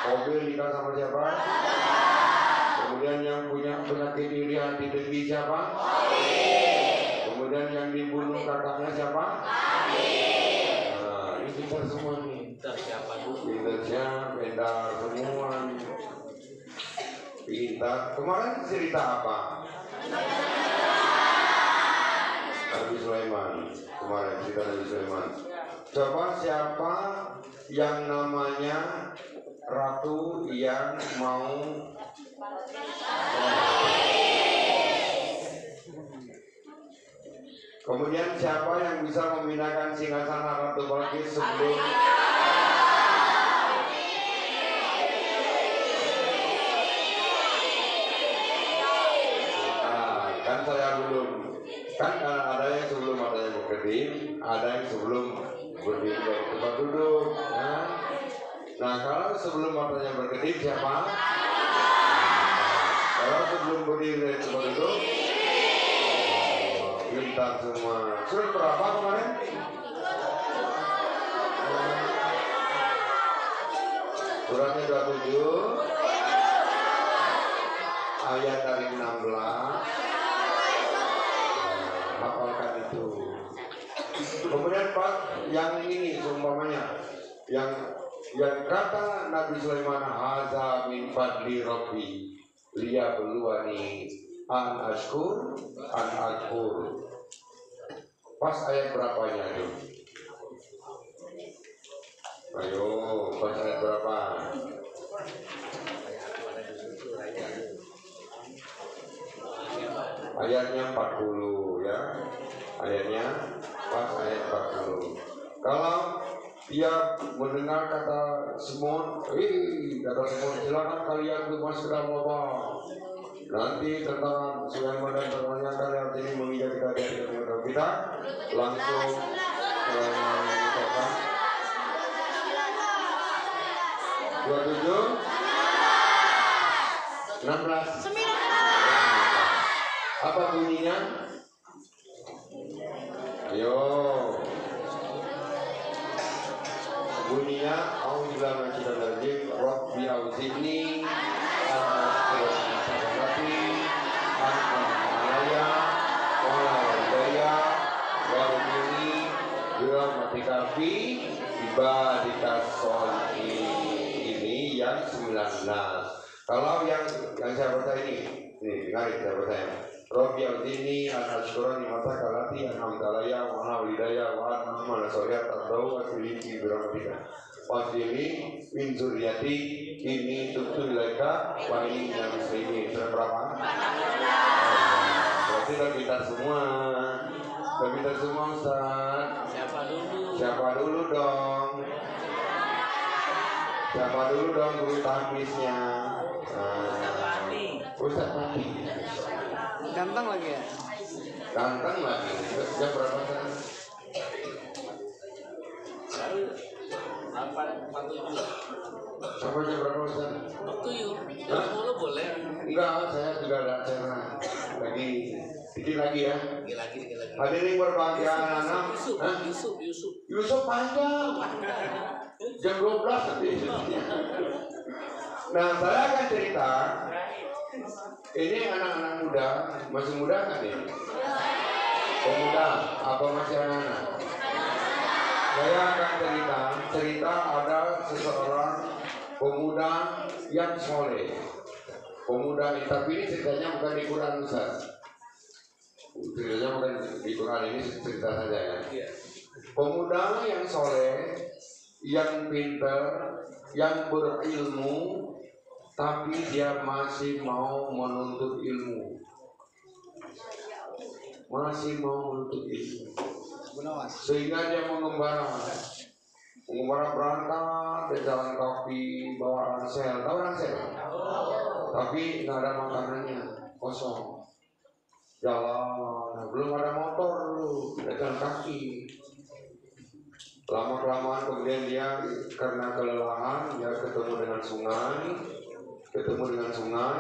Qabil nikah sama siapa? Kemudian yang punya penyakit iri hati dengki siapa? Kemudian yang dibunuh kakaknya siapa? Nah, ini pintar semua nih. Pintarnya pintar semua. Pintar. Kemarin cerita apa? Nabi Sulaiman. Kemarin cerita Nabi Sulaiman. Coba siapa yang namanya ratu yang mau kemudian siapa yang bisa memindahkan singgasana Ratu Balkis sebelum kan saya belum kan ada yang sebelum ada yang berkedip, ada yang sebelum berdiri dari tempat duduk ya. Nah kalau sebelum matanya berkedip siapa? Kalau sebelum berdiri dari tempat duduk, pintar semua. Surat berapa kemarin? Suratnya 27 ayat dari 16. Hafalkan itu. Kemudian Pak, yang ini seumpamanya yang Yang kata Nabi Sulaiman, haza min fadli rabbi liya beluani an ashkur an akur. Pas ayat berapanya nih? Ayo, pas ayat berapa? Ayatnya 40 ya. Ayatnya pas ayat 40. Kalau dia mendengar kata semut, silakan kalian kemas ke dalam lubang. Nanti tentang Sulaiman dan temannya kalian ini menginjak kita langsung mengucapkan 27 16 apa bunyinya? Ayo bunyinya auzubillahi minasyaitonir rajim rabbi auzi'ni ini yang 19. Kalau yang saya baca ini dengar saya baca ya. Rabbi auzini an ashkura ni'mataka allati an'amta alayya wa ala walidayya wa an a'mala sholihan tardau wa aslihni bi rahmatika wasili min zurriyati inni tubtu ilaika wa inni minal muslimin. Sudah berapa? Berarti udah pintar semua. Udah pintar semua Ustaz. Siapa dulu dong? Siapa dulu dong guru tahfiznya? Ustaz Pandi. Ganteng lagi ya? Ganteng lagi. Jam berapa sekarang? 8:47. Sampai jam berapa Ustaz? 7. Jam 10 boleh? Enggak, saya juga ada acara lagi. Dikit lagi ya. Dikit lagi. Hadirin berbahagia anak-anak. Yusuf panjang. Jam 12 nanti. Nah, saya akan cerita. Ini anak-anak muda, masih muda kan ini? Pemuda, apa masih anak-anak? Saya akan cerita ada seseorang pemuda yang soleh. Pemuda ini, tapi ini ceritanya bukan di Quran Ustaz. Ceritanya bukan di Quran, ini cerita saja ya. Pemuda yang soleh, yang pintar, yang berilmu, tapi dia masih mau menuntut ilmu. Sehingga dia mengembara berangkat ke jalan kaki bawa ransel. Tahu ransel? Tapi nggak ada makanannya, kosong. Jalan, belum ada motor, jalan kaki. Lama-kelamaan kemudian dia karena kelelahan, dia ketemu dengan sungai,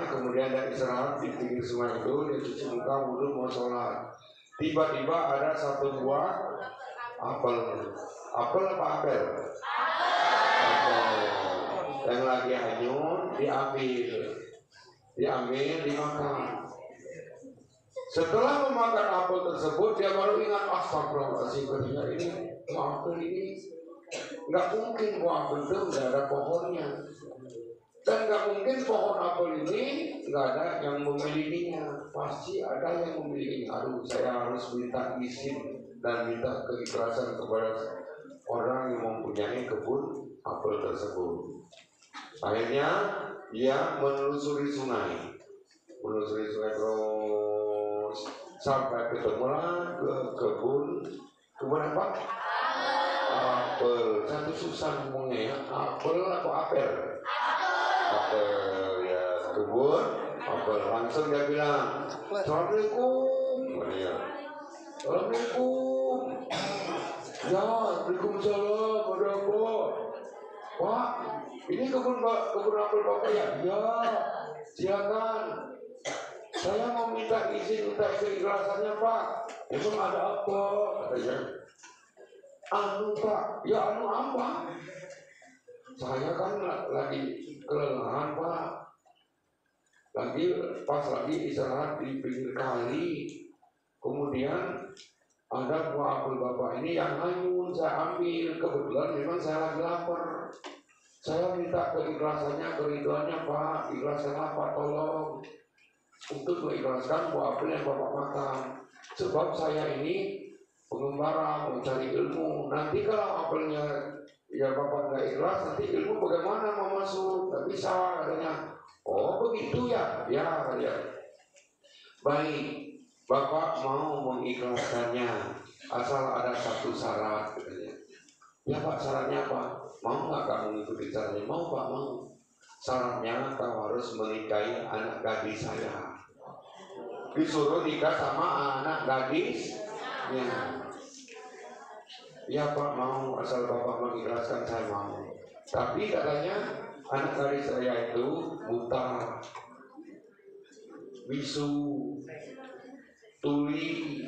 kemudian dia istirahat di pinggir sungai itu, dia cuci muka, wudhu, mau sholat. Tiba-tiba ada satu buah apel apa apel? Yang lagi hanyut, diambil, dimakan. Setelah memakan apel tersebut, dia baru ingat, astagfirullahaladzim, ini apel ini nggak mungkin buah apel itu nggak ada pohonnya. Dan nggak mungkin pohon apel ini nggak ada yang memilikinya, pasti ada yang memilikinya. Aduh, saya harus minta izin dan minta keikhlasan kepada orang yang mempunyai kebun apel tersebut. Akhirnya dia menelusuri sungai terus sampai ketemulah ke kebun apa? Apel. Satu susah ngomongnya ya. Apel atau apel? Apel ya, kebun apel. Langsung dia bilang, Assalamualaikum. Assalamualaikum. Ya, Waalaikumsalam. Ada apa? Pak, ini kebun apel Bapak ya? Ya, silakan. Saya mau minta izin, minta keikhlasannya Pak. Emang ada apa? Katanya. Pak, ya apa? Saya kan lagi kelelahan Pak. Pas lagi istirahat di pinggir kali. Kemudian ada buah apel Bapak ini yang hanyut, saya ambil. Kebetulan memang saya lagi lapar. Saya minta keikhlasannya, keriduannya Pak, ikhlaskanlah Pak, tolong untuk mengikhlaskan buah apel yang Bapak makan. Sebab saya ini pengembara, mencari ilmu. Nanti kalau apelnya ya Bapak nggak ikhlas, nanti ilmu bagaimana mau masuk? Nggak bisa katanya. Oh begitu ya, ya. Baik, Bapak mau mengikhlaskannya, asal ada satu syarat katanya. Ya Pak, syaratnya apa? Mau nggak kamu mengikuti caranya? Mau Pak, mau. Syaratnya kau harus menikahi anak gadis saya. Disuruh nikah sama anak gadisnya. Ya Pak, mau, asal Bapak mengikhlaskan saya mau. Tapi katanya anak gadis saya itu buta, bisu, tuli,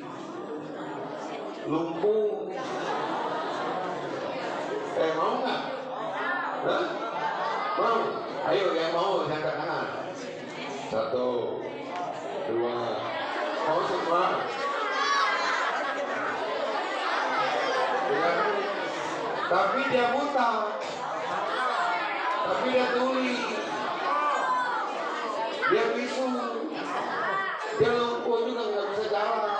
lumpuh. Mau nggak? Hah? Mau? Ayo yang mau angkat tangan. 1, 2. Mau semua? Ya. Tapi dia buta. Tapi dia tuli. Dia bisu. Dia lumpuh juga nggak bisa jalan.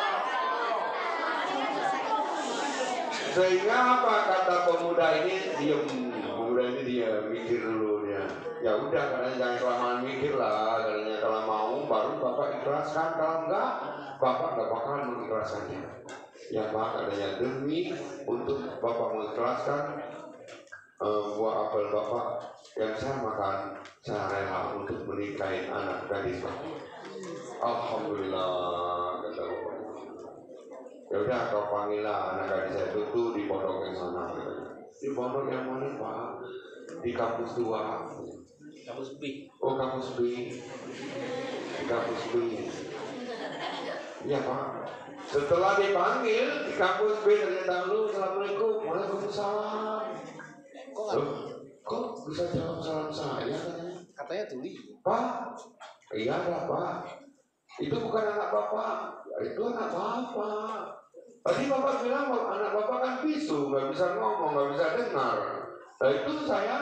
Sehingga apa kata pemuda ini diam. Pemuda ini dia mikir dulu dia. Ya udah katanya jangan kelamaan mikir lah. Katanya kalau mau baru Bapak ikhlaskan. Kalau enggak Bapak nggak bakal mengikhlaskannya. Ya Pak katanya demi untuk Bapak mengikhlaskan buah apel Bapak yang saya makan, saya rela untuk menikahi anak gadis Bapak. Alhamdulillah kata Bapak. Ya udah kau panggillah anak gadis saya itu di pondok yang sana. Di pondok yang mana Pak? Di kampus 2. Kampus B. Oh kampus B. Di kampus B. Iya Pak. Setelah dipanggil di kampus B ternyata dulu assalamualaikum, waalaikumsalam. Kok bisa jawab salam saya katanya? Katanya tuli. Pak, iya Pak. Itu bukan anak Bapak, itu anak Bapak. Tadi Bapak bilang bahwa anak Bapak kan bisu, nggak bisa ngomong, nggak bisa dengar. Nah itu saya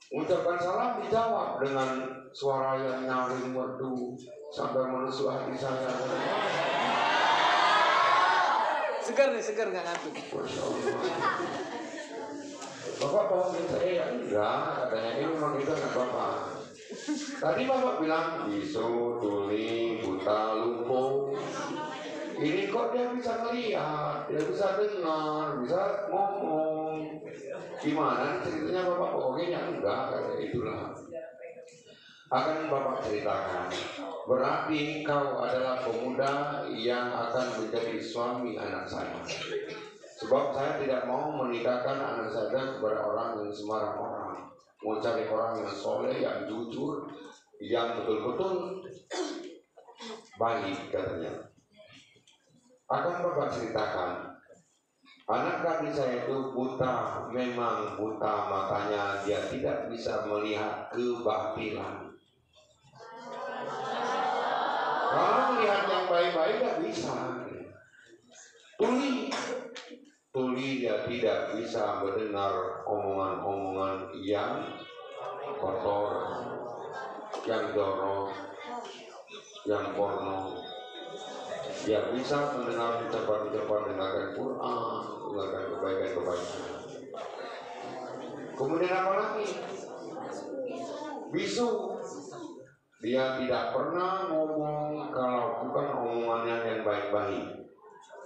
mengucapkan salam dijawab dengan suara yang nyaring merdu sampai menusuk hati saya. Segar nggak ngantuk. Masya Allah. Bapak bohongin saya ya enggak, katanya ini memang itu anak Bapak. Tadi Bapak bilang bisu, tuli, buta, lumpuh. Ini kok dia bisa melihat, dia bisa dengar, bisa ngomong. Gimana ceritanya Bapak bohongin ya enggak, katanya itulah. Akan Bapak ceritakan. Berarti kau adalah pemuda yang akan menjadi suami anak saya. Sebab saya tidak mau menikahkan anak saya kepada orang yang sembarang orang. Mau cari orang yang soleh, yang jujur, yang betul-betul baik katanya. Akan Bapak ceritakan. Anak gadis saya itu buta, memang buta matanya, dia tidak bisa melihat kebatilan. Kalau melihat yang baik-baik tidak bisa. Tuli dia tidak bisa mendengar omongan-omongan yang kotor, yang jorok, yang porno. Dia bisa mendengar ucapan-ucapan dengarkan Quran, dengarkan kebaikan-kebaikan. Kemudian apa lagi? Bisu. Dia tidak pernah ngomong kalau bukan omongannya yang baik-baik.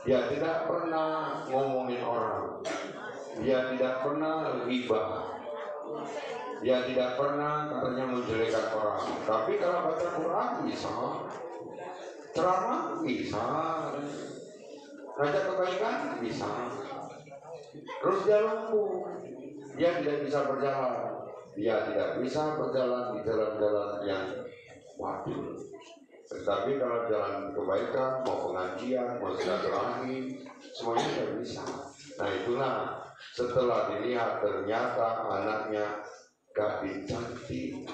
Dia tidak pernah ngomongin orang. Dia tidak pernah ghibah. Dia tidak pernah katanya menjelekkan orang. Tapi kalau baca Quran bisa, ceramah bisa, ngajak kebaikan bisa. Terus dia lumpuh. Dia tidak bisa berjalan. Dia tidak bisa berjalan di jalan-jalan yang waduh. Tetapi kalau jalan kebaikan, mau pengajian, mau silaturahmi, semuanya tidak bisa. Nah itulah setelah dilihat ternyata anaknya gadis cantik,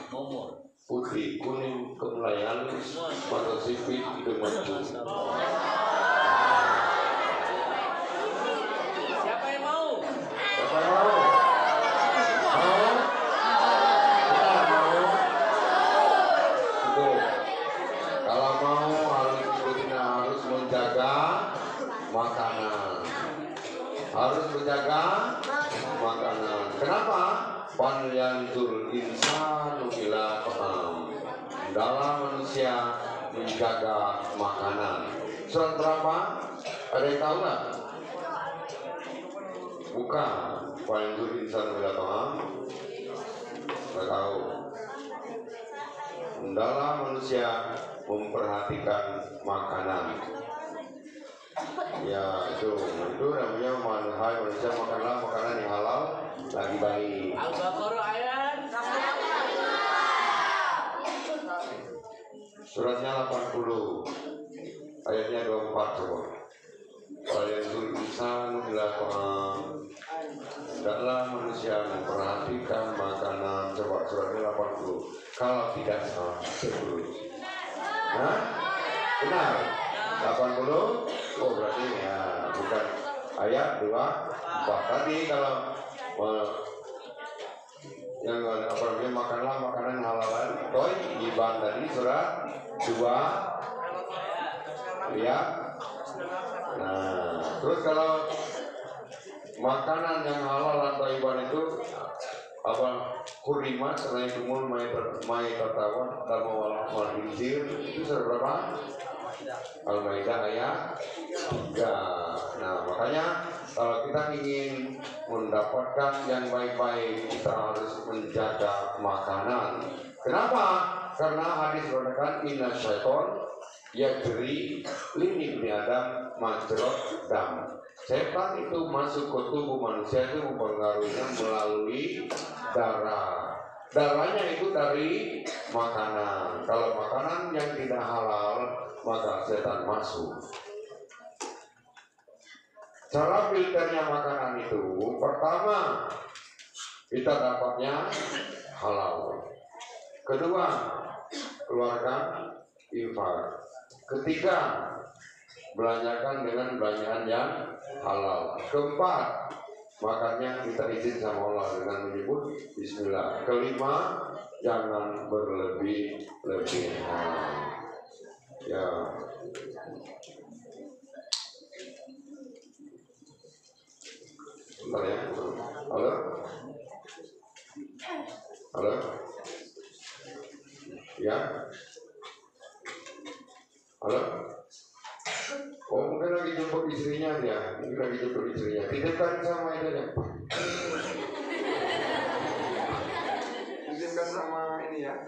putih, kuning, kemulai halus, mata sipit, hidung mancung. Siapa yang mau? Siapa yang mau? Mau? insanu ila ta'am. Dalam manusia menjaga makanan. Surat berapa? Ada yang tahu nggak? Bukan. Paling dulu insanu ila ta'am. Nggak tahu. Dalam manusia memperhatikan makanan. Ya itu namanya manusia makanlah makanan yang halal lagi baik. Al-Baqarah ayat Suratnya 80 ayatnya 24 coba. Walayul insanu ila ta'am. Hendaklah manusia memperhatikan makanan. Coba suratnya 80. Kalau tidak salah sebelum. Nah, benar. 80. Oh berarti ya bukan ayat 24 tadi kalau yang apa namanya makanlah makanan halalan. Toy Iban tadi surat 2 ya. Nah, terus kalau makanan yang halal atau iban itu apa kurimat selain kumul mai tertawa dan mawal injil itu surat berapa? Al-Maidah ayat 3. Nah makanya kalau kita ingin mendapatkan yang baik-baik kita harus menjaga makanan. Kenapa? Karena hadis mengatakan inna syaiton yajri lini ibni Adam majrot dam. Setan itu masuk ke tubuh manusia itu mempengaruhinya melalui darah. Darahnya itu dari makanan. Kalau makanan yang tidak halal maka setan masuk. Cara filternya makanan itu pertama kita dapatnya halal. Kedua keluarkan infak. Ketiga belanjakan dengan belanjaan yang halal. Keempat makannya kita izin sama Allah dengan menyebut Bismillah. Kelima jangan berlebih-lebihan. Ya. Bentar ya. Halo? Halo? Ya? Halo? Oh mungkin lagi jemput istrinya dia. Mungkin lagi jemput istrinya. Titipkan sama itu ya. Titipkan sama ini ya.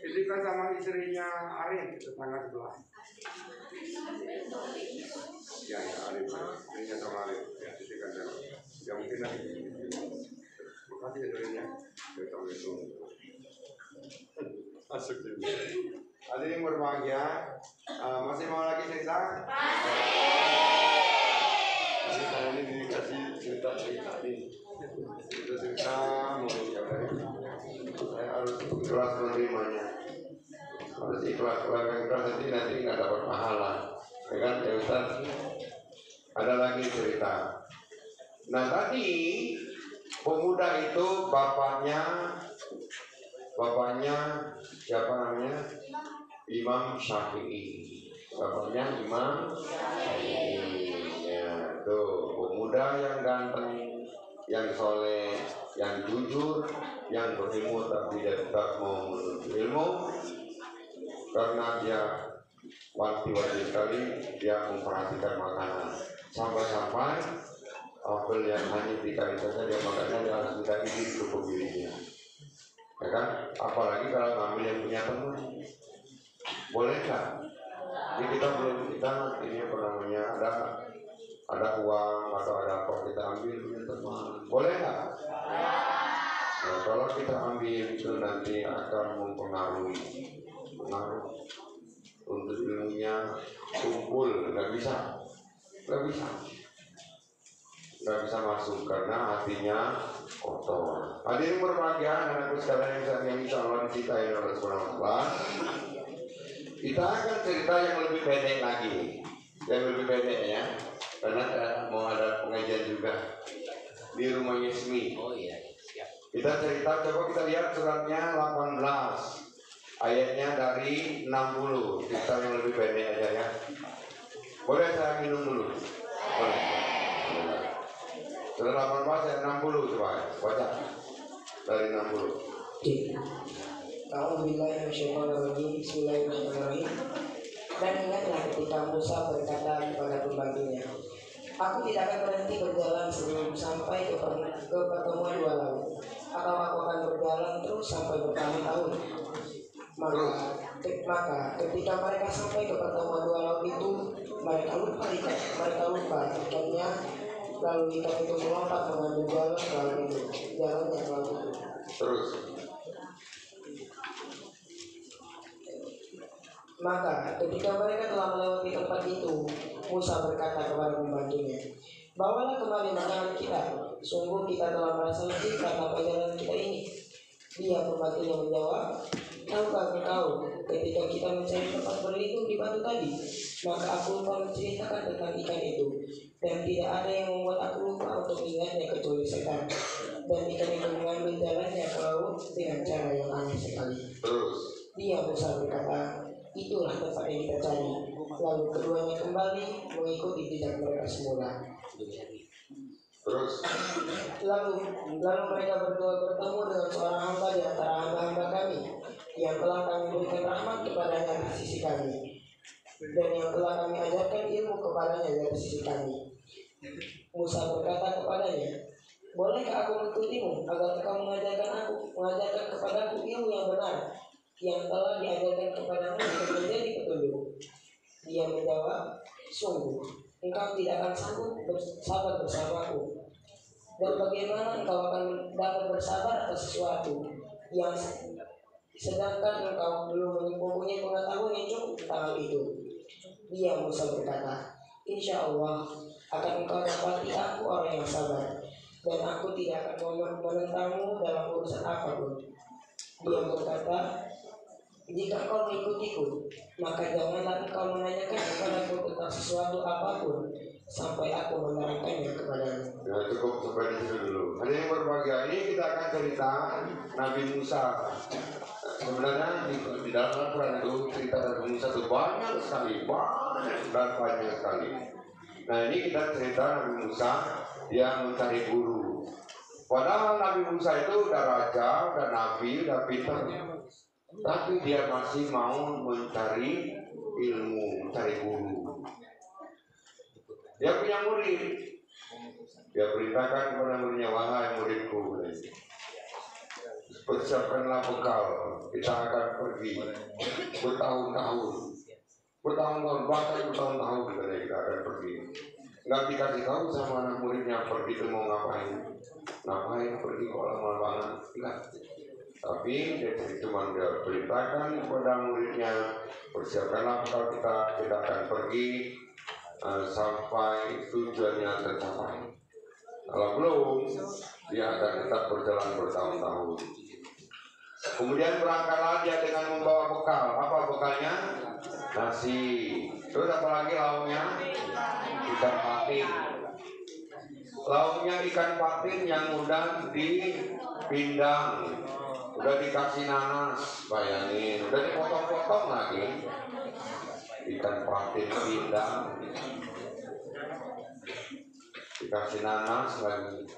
Titipkan sama istrinya Arif, tetangga sebelah. Ya, Arif. Istrinya sama Arif. Ya, titipkan sama. Ya mungkin lagi. Makasih ya dorinya. Betul. Masuk juga. Hadirin berbahagia, masih mau lagi cerita? Masih. Saya ini dikasih cerita nih. Cerita mungkin ya saya harus ikhlas menerimanya. Harus ikhlas, kalau ikhlas nanti nggak dapat pahala. Ya kan, ya Ustaz? Ada lagi cerita. Nah tadi pemuda itu bapaknya siapa namanya? Imam Syafi'i. Bapaknya Imam Syafi'i. Ya, tuh pemuda yang ganteng, yang soleh, yang jujur, yang berilmu tapi dia tidak mau menuntut ilmu karena dia wanti-wanti sekali dia memperhatikan makanan sampai apel yang hanya dikali saja dia makannya dia harus minta izin ke pemiliknya. Ya kan? Apalagi kalau ngambil yang punya teman, boleh nggak? Jadi kita ini apa namanya ada uang atau ada apa kita ambil punya teman, boleh nggak? Nah, kalau kita ambil itu nanti akan mempengaruhi untuk ilmunya kumpul, nggak bisa masuk karena hatinya kotor. Hadirin berbahagia, anakku sekalian yang insya Allah dicintai oleh Subhanahu wa Ta'ala. Kita akan cerita yang lebih pendek lagi, ya, karena mau ada pengajian juga di rumah Yesmi. Oh iya, siap. Kita cerita, coba kita lihat suratnya 18, ayatnya dari 60. Cerita yang lebih pendek aja ya. Boleh saya minum dulu? Boleh. Surat 18 ayat 60 coba baca. dari 60. Bismillahirrahmanirrahim. Dan ingatlah ketika Musa berkata kepada pembantunya, aku tidak akan berhenti berjalan sebelum sampai ke pertemuan dua laut, atau aku akan berjalan terus sampai bertahun-tahun. Maka ketika mereka sampai ke pertemuan dua laut itu, mereka lupa ikatnya. Lalu ikan itu melompat mengambil jalan ke laut itu, jalannya ke laut itu. Terus. Maka ketika mereka telah melewati tempat itu, Musa berkata kepada pembantunya, bawalah kembali makanan kita. Sungguh kita telah merasa letih karena perjalanan kita ini. Dia pembantunya menjawab, tahukah engkau ketika kita mencari tempat berlindung di batu tadi, maka aku lupa menceritakan tentang ikan itu, dan tidak ada yang membuat aku lupa untuk ingatnya kecuali setan. Dan ikan itu mengambil jalannya ke laut dengan cara yang aneh sekali. Dia Musa berkata, itulah tempat yang kita cari. Lalu keduanya kembali mengikuti jejak mereka semula. Terus. Lalu mereka berdua bertemu dengan seorang hamba di antara hamba-hamba kami, yang telah kami berikan rahmat kepadanya di sisi kami, dan yang telah kami ajarkan ilmu kepadanya dari sisi kami. Musa berkata kepadanya, bolehkah aku mengikutimu agar engkau mengajarkan kepadaku ilmu yang benar, yang telah diajarkan kepadamu untuk menjadi petunjuk? Dia menjawab, sungguh engkau tidak akan sanggup bersabar bersamaku. Dan bagaimana engkau akan dapat bersabar atas sesuatu yang sedangkan engkau belum mempunyai pengetahuan yang cukup tentang hal itu? Dia Musa berkata, insya Allah akan engkau dapati aku orang yang sabar, dan aku tidak akan menentangmu dalam urusan apapun. Dia berkata, jika engkau mengikutiku, maka janganlah engkau menanyakan kepadaku tentang sesuatu apapun sampai aku menerangkannya kepadamu. Ya, cukup sampai di situ dulu. Hari ini berbahagia ini kita akan cerita Nabi Musa. Sebenarnya di dalam Al-Quran itu cerita Nabi Musa itu banyak sekali. Nah ini kita cerita Nabi Musa yang mencari guru. Padahal Nabi Musa itu udah raja, udah nabi, udah pintar, tapi dia masih mau mencari ilmu, mencari guru. Dia punya murid. Dia perintahkan kepada muridnya, wahai muridku, persiapkanlah bekal. Kita akan pergi bertahun-tahun, bahkan bertahun-tahun kita akan pergi. Nggak dikasih tahu sama anak muridnya pergi itu mau ngapain pergi kok lama banget, enggak. Tapi dia cuma dia perintahkan kepada muridnya, persiapkanlah bekal kita akan pergi sampai tujuannya tercapai. Kalau belum, dia akan tetap berjalan bertahun-tahun. Kemudian berangkatlah dia dengan membawa bekal. Apa bekalnya? Nasi. Terus apa lagi lauknya? Ikan patin. Lauknya ikan patin yang udah dipindang, udah dikasih nanas, bayangin, udah dipotong-potong lagi. Ikan patin pindang, dikasih nanas lagi.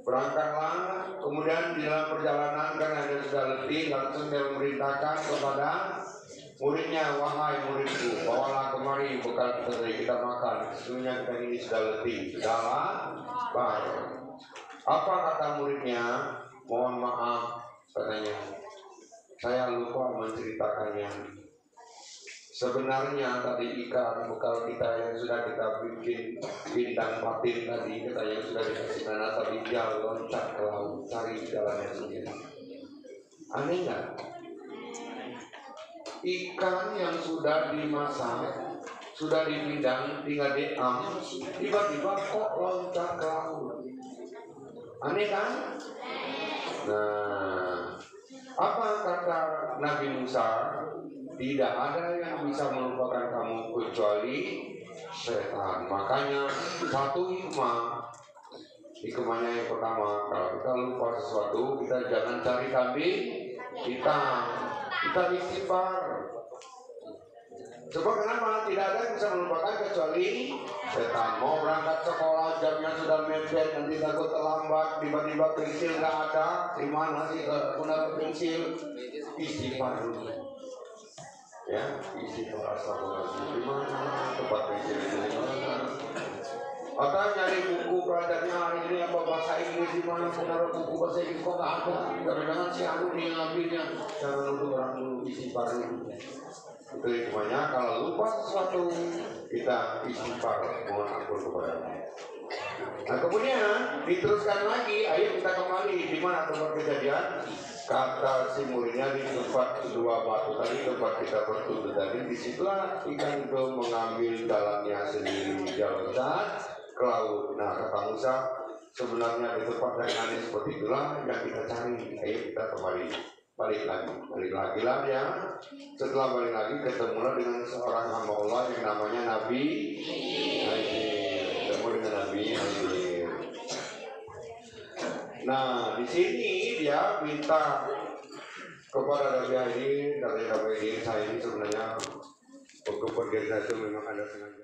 Berangkatlah, kemudian di dalam perjalanan karena dia sudah letih, langsung dia memerintahkan kepada muridnya, wahai muridku, bawalah kemari bekal kita makan. Sesungguhnya kita ini sudah letih, sudah lapar. Apa kata muridnya? Mohon maaf, katanya, saya lupa menceritakannya. Sebenarnya tadi ikan bekal kita yang sudah kita bikin bintang patin tadi, kita yang sudah dikasih nanas, tapi dia loncat ke laut cari jalannya sendiri. Aneh nggak? Ikan yang sudah dimasak, sudah dipindang, tinggal diam, tiba-tiba kok loncat ke laut. Aneh kan? Nah, apa kata Nabi Musa? Tidak ada yang bisa melupakan kamu kecuali setan. Makanya satu hikmah yang pertama, kalau kita lupa sesuatu, kita jangan cari kambing hitam, kita istighfar. Sebab kenapa? Tidak ada yang bisa melupakan kecuali setan. Mau berangkat sekolah jamnya sudah mepet, nanti takut terlambat, tiba-tiba pensil nggak ada, di mana sih benar pensil? Istighfar dulu. Ya, istighfar astagfirullahaladzim. Di mana tempat pensil itu? Atau nyari buku pelajarannya hari ini apa bahasa Inggris di mana? Benar buku bahasa Inggris kok nggak ada? Kadang-kadang si Anu nih ngambilnya. Jangan nuduh orang dulu, istighfar dulu. Itu hikmahnya kalau lupa sesuatu kita istighfar mohon ampun kepada Allah. Nah kemudian diteruskan lagi, ayo kita kembali di mana tempat kejadian kata simulnya di tempat dua batu tadi tempat kita bertutur tadi. Disitulah ikan itu mengambil jalannya sendiri jalan ke laut. Nah kata Musa sebenarnya di tempat yang aneh seperti itulah yang kita cari. Ayo kita kembali. Balik lagi lah ya. Setelah balik lagi ketemulah dengan seorang hamba Allah yang namanya Nabi ketemu dengan Nabi Khidir. Nah di sini dia minta kepada Nabi Khidir, katanya Nabi Khidir, saya ini sebenarnya untuk pergi itu memang ada sengaja.